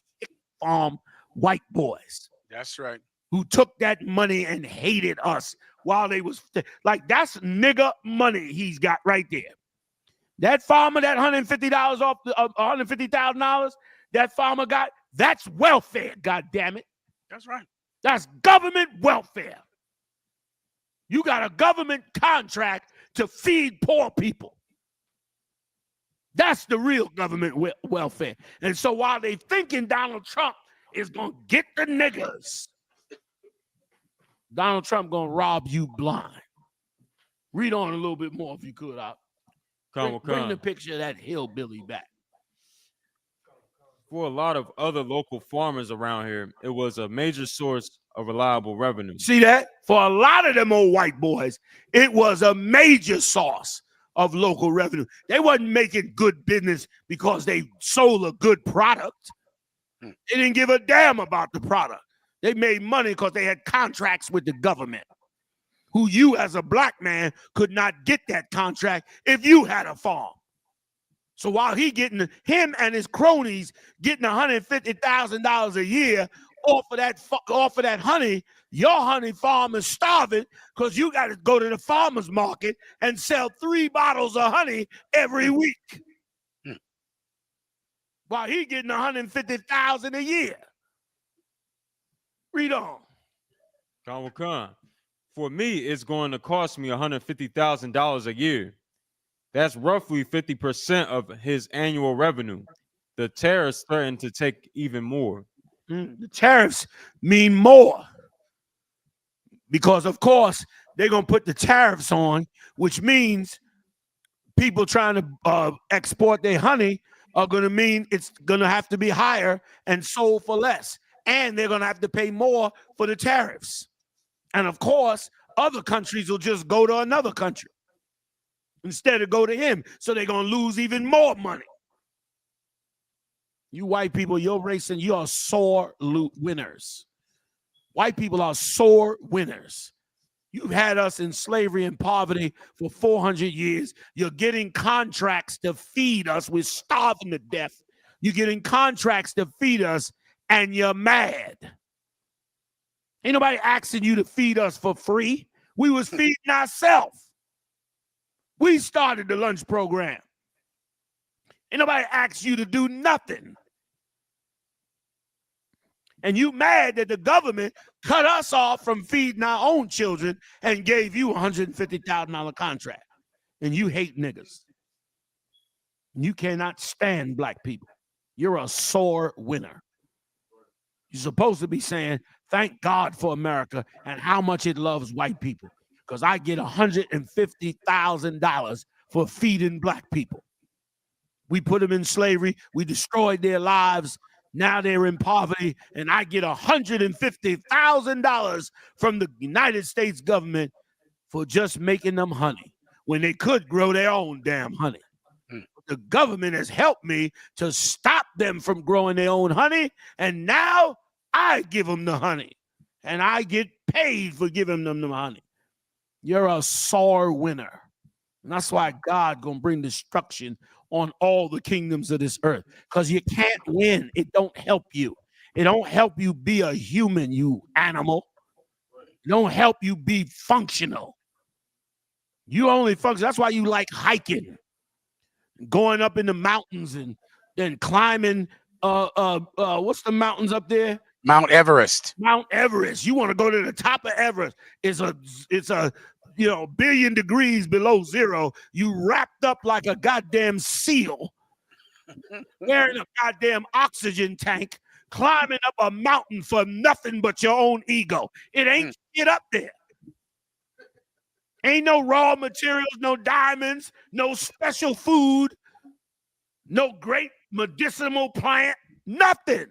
farm white boys. That's right. Who took that money and hated us while they was like, that's nigga money he's got right there. That farmer, that $150 off the $150,000 that farmer got, that's welfare, God damn it. That's right. That's government welfare. You got a government contract to feed poor people. That's the real government welfare. And so while they thinking Donald Trump is going to get the niggas, Donald Trump going to rob you blind. Read on a little bit more if you could. Bring the picture of that hillbilly back. For a lot of other local farmers around here, it was a major source of reliable revenue. See that? For a lot of them old white boys, it was a major source of local revenue. They wasn't making good business because they sold a good product. They didn't give a damn about the product. They made money because they had contracts with the government, who you as a black man could not get that contract if you had a farm. So while him and his cronies getting $150,000 a year off of that honey, your honey farm is starving because you got to go to the farmer's market and sell 3 bottles of honey every week. While he getting $150,000 a year. Read on. For me, it's going to cost me $150,000 a year. That's roughly 50% of his annual revenue. The tariffs threaten to take even more. The tariffs mean more because, of course, they're going to put the tariffs on, which means people trying to export their honey are going to mean it's going to have to be higher and sold for less. And they're going to have to pay more for the tariffs. And, of course, other countries will just go to another country instead of go to him. So they're going to lose even more money. You white people, you're racing, you are sore winners. White people are sore winners. You've had us in slavery and poverty for 400 years. You're getting contracts to feed us. We're starving to death. You're getting contracts to feed us, and you're mad. Ain't nobody asking you to feed us for free. We was feeding ourselves. We started the lunch program. Ain't nobody asked you to do nothing. And you mad that the government cut us off from feeding our own children and gave you a $150,000 contract. And you hate niggas. You cannot stand black people. You're a sore winner. You're supposed to be saying, thank God for America and how much it loves white people. Because I get $150,000 for feeding black people. We put them in slavery. We destroyed their lives. Now they're in poverty. And I get $150,000 from the United States government for just making them honey when they could grow their own damn honey. The government has helped me to stop them from growing their own honey. And now I give them the honey. And I get paid for giving them the honey. You're a sore winner. And that's why God gonna bring destruction on all the kingdoms of this earth. Because you can't win. It don't help you. It don't help you be a human, you animal. It don't help you be functional. You only function. That's why you like hiking. Going up in the mountains and then climbing what's the mountains up there? Mount Everest. Mount Everest. You want to go to the top of Everest. It's a billion degrees below zero. You wrapped up like a goddamn seal, wearing a goddamn oxygen tank, climbing up a mountain for nothing but your own ego. It ain't shit up there. Ain't no raw materials, no diamonds, no special food, no great medicinal plant, nothing.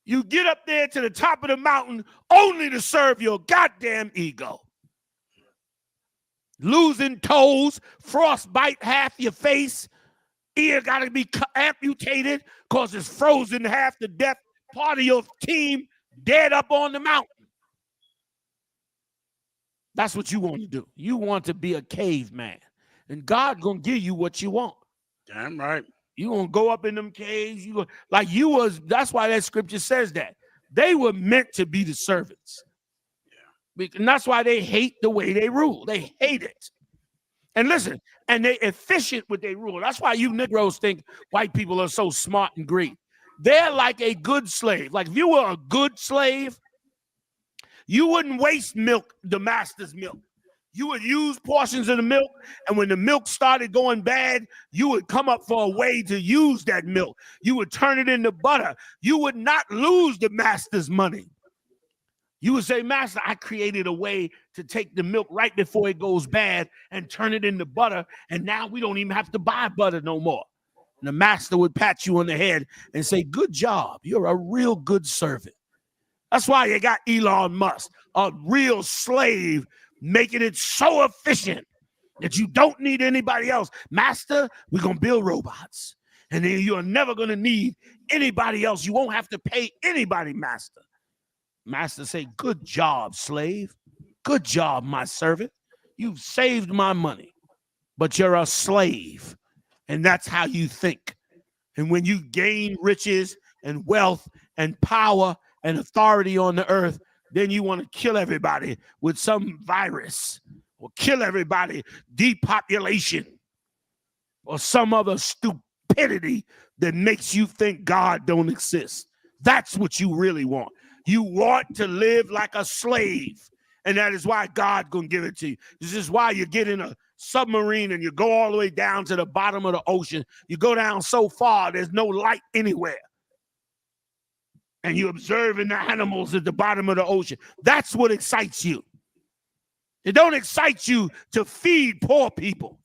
You get up there to the top of the mountain only to serve your goddamn ego. Losing toes, frostbite half your face, ear got to be amputated because it's frozen half to death. Part of your team dead up on the mountain. That's what you want to do. You want to be a caveman. And God gonna give you what you want. Damn right. You gonna go up in them caves? You go like you was. That's why that scripture says that they were meant to be the servants. And that's why they hate the way they rule. They hate it. And listen, and they efficient with their rule. That's why you Negroes think white people are so smart and great. They're like a good slave. Like if you were a good slave, you wouldn't waste milk, the master's milk. You would use portions of the milk, and when the milk started going bad, you would come up for a way to use that milk. You would turn it into butter. You would not lose the master's money. You would say, Master, I created a way to take the milk right before it goes bad and turn it into butter, and now we don't even have to buy butter no more. And the master would pat you on the head and say, good job. You're a real good servant. That's why you got Elon Musk, a real slave, making it so efficient that you don't need anybody else. Master, we're going to build robots, and then you're never going to need anybody else. You won't have to pay anybody, Master. Master say, good job, slave. Good job, my servant. You've saved my money, but you're a slave, and that's how you think. And when you gain riches and wealth and power and authority on the earth, then you want to kill everybody with some virus or kill everybody, depopulation, or some other stupidity that makes you think God don't exist. That's what you really want. You want to live like a slave, and that is why God gonna give it to you. This is why you get in a submarine and you go all the way down to the bottom of the ocean. You go down so far, there's no light anywhere. And you're observing the animals at the bottom of the ocean. That's what excites you. It don't excite you to feed poor people.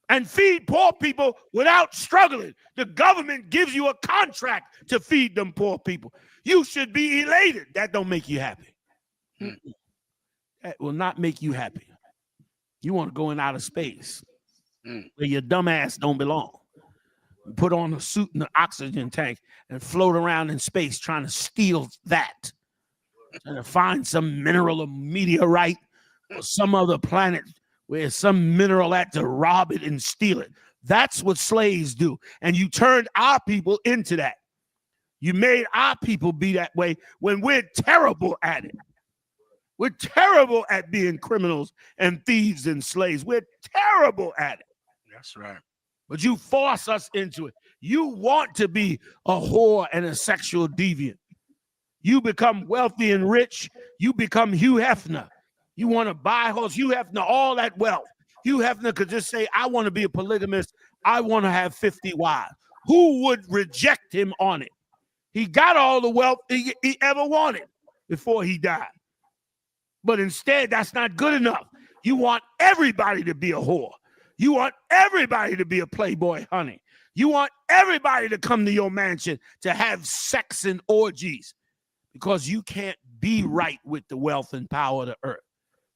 And feed poor people without struggling. The government gives you a contract to feed them poor people. You should be elated. That don't make you happy. That will not make you happy. You want to go in outer space where your dumb ass don't belong. Put on a suit and an oxygen tank and float around in space trying to steal that. And to find some mineral or meteorite or some other planet where some mineral at to rob it and steal it. That's what slaves do. And you turned our people into that. You made our people be that way when we're terrible at it. We're terrible at being criminals and thieves and slaves. We're terrible at it. That's right. But you force us into it. You want to be a whore and a sexual deviant. You become wealthy and rich. You become Hugh Hefner. You want to buy a horse. Hugh Hefner, all that wealth. Hugh Hefner could just say, I want to be a polygamist. I want to have 50 wives. Who would reject him on it? He got all the wealth he ever wanted before he died. But instead, that's not good enough. You want everybody to be a whore. You want everybody to be a playboy honey. You want everybody to come to your mansion to have sex and orgies because you can't be right with the wealth and power of the earth.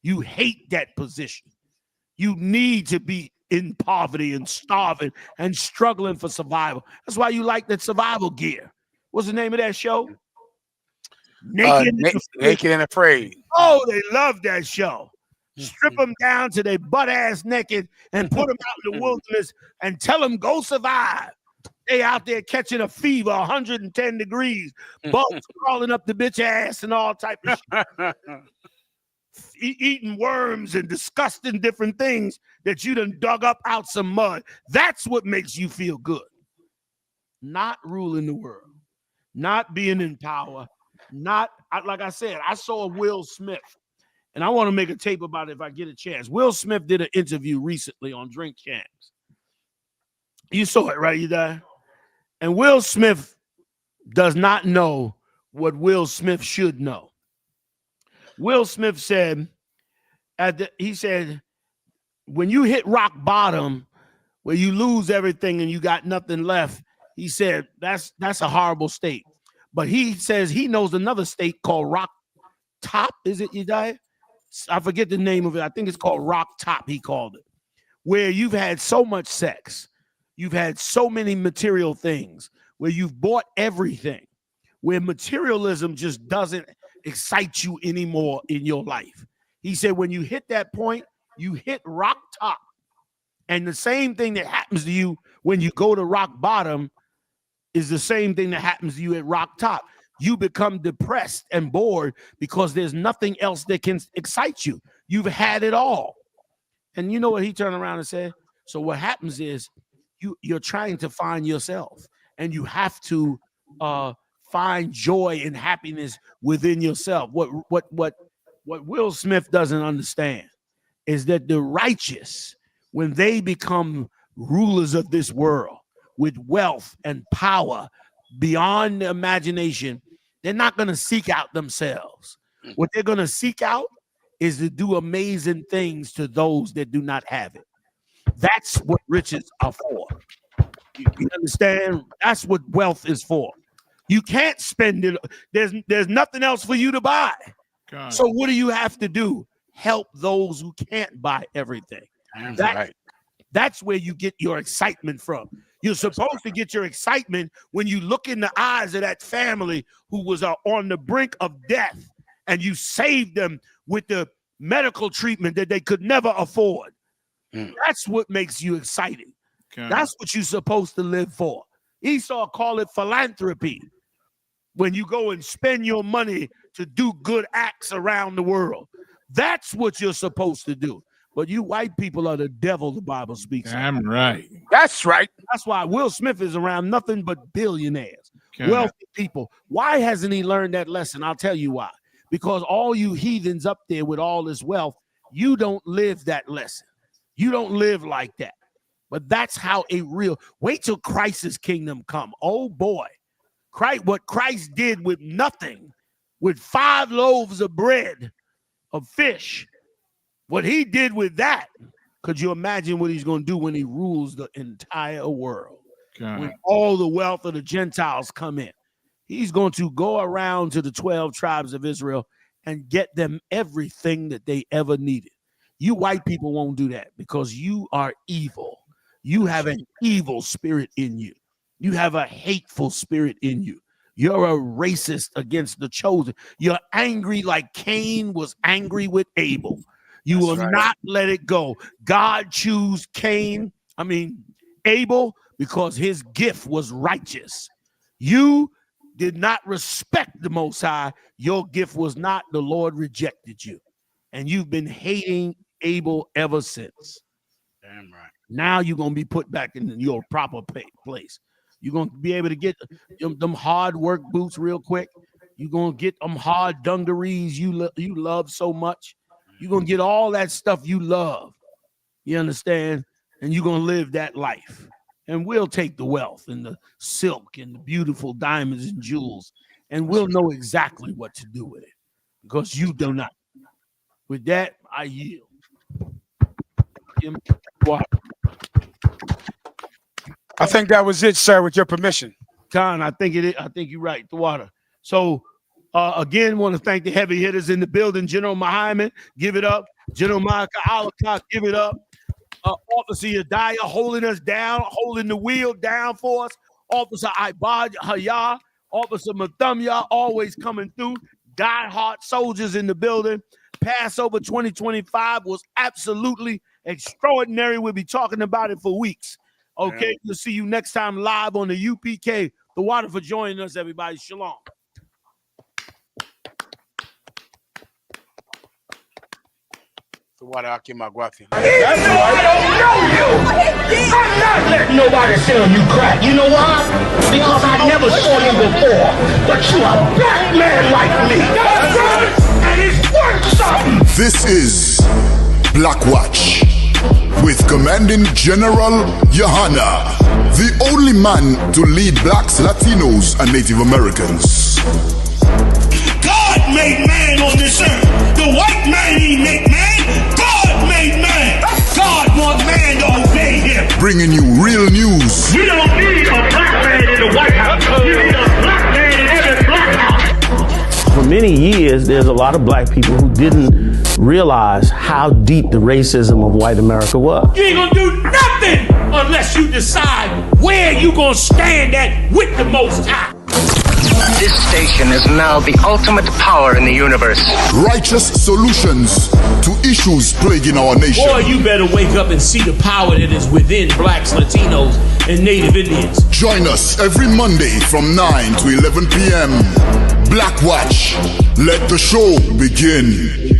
You hate that position. You need to be in poverty and starving and struggling for survival. That's why you like that survival gear. What's the name of that show? Naked and Afraid. Oh, they love that show. Strip them down to their butt ass naked and put them out in the wilderness and tell them go survive. They out there catching a fever, 110 degrees, bugs crawling up the bitch ass and all type of shit. Eating worms and disgusting different things that you done dug up out some mud. That's what makes you feel good. Not ruling the world, not being in power, not, like I said, I saw Will Smith. And I want to make a tape about it if I get a chance. Will Smith did an interview recently on Drink Champs. You saw it, right? You there? And Will Smith does not know what Will Smith should know. Will Smith said, he said, when you hit rock bottom, where you lose everything and you got nothing left, he said, that's a horrible state. But he says he knows another state called rock top. Is it, you die? I forget the name of it. I think it's called rock top, he called it, where you've had so much sex. You've had so many material things, where you've bought everything, where materialism just doesn't excite you anymore in your life. He said, when you hit that point, you hit rock top. And the same thing that happens to you when you go to rock bottom is the same thing that happens to you at rock top. You become depressed and bored because there's nothing else that can excite you. You've had it all. And you know what he turned around and said? So what happens is you're trying to find yourself, and you have to find joy and happiness within yourself. What Will Smith doesn't understand is that the righteous, when they become rulers of this world with wealth and power beyond the imagination, they're not going to seek out themselves. What they're going to seek out is to do amazing things to those that do not have it. That's what riches are for. You understand? That's what wealth is for. You can't spend it. There's nothing else for you to buy. God. So what do you have to do? Help those who can't buy everything. That's where you get your excitement from. You're supposed to get your excitement when you look in the eyes of that family who was on the brink of death, and you saved them with the medical treatment that they could never afford. That's what makes you excited. God. That's what you're supposed to live for. Esau called it philanthropy. When you go and spend your money to do good acts around the world, that's what you're supposed to do. But you white people are the devil, the Bible speaks. I'm right. That's right. That's why Will Smith is around nothing but billionaires, wealthy people. Why hasn't he learned that lesson? I'll tell you why. Because all you heathens up there with all this wealth, you don't live that lesson. You don't live like that. But that's how wait till Christ's kingdom come. Oh boy. What Christ did with nothing, with 5 loaves of bread, of fish, what he did with that, could you imagine what he's going to do when he rules the entire world? God. When all the wealth of the Gentiles come in? He's going to go around to the 12 tribes of Israel and get them everything that they ever needed. You white people won't do that because you are evil. You have an evil spirit in you. You have a hateful spirit in you. You're a racist against the chosen. You're angry like Cain was angry with Abel. You will not let it go. God chose Abel, because his gift was righteous. You did not respect the Most High. Your gift was not. The Lord rejected you. And you've been hating Abel ever since. Damn right. Now you're going to be put back in your proper place. You're going to be able to get them hard work boots real quick. You're going to get them hard dungarees you love so much. You're going to get all that stuff you love. You understand? And you're going to live that life. And we'll take the wealth and the silk and the beautiful diamonds and jewels, and we'll know exactly what to do with it, because you do not. With that, I yield. I think that was it, sir, with your permission. Khan, I think it is. I think you're right, the water. So, again, want to thank the heavy hitters in the building. General Muhammad, give it up. General Micah Al-Kak, give it up. Officer Yadiah holding us down, holding the wheel down for us. Officer Ibad Hayah, Officer Mathumya, always coming through. Die-hard soldiers in the building. Passover 2025 was absolutely extraordinary. We'll be talking about it for weeks. Okay, yeah. We'll see you next time live on the U.P.K. The water for joining us, everybody. Shalom. What I keep my guapi. I don't know you. I'm not letting nobody sell you crack. You know why? Because I never saw you before. But you a black man like me. That's right. And it's worth something. This is Black Watch with Commanding General YAHANNA, the only man to lead blacks, Latinos, and Native Americans. God made man on this earth. The white man he made man. God made man. God wants man to obey him. Bringing you real news. We don't need a black man in the White House. We need a black man in every black house. For many years, there's a lot of black people who didn't realize how deep the racism of white America was. You ain't gonna do nothing unless you decide where you gonna stand at with the Most High. This station is now the ultimate power in the universe. Righteous solutions to issues plaguing our nation. Boy, you better wake up and see the power that is within blacks, Latinos, and Native Indians. Join us every Monday from 9 to 11 p.m. Black Watch. Let the show begin.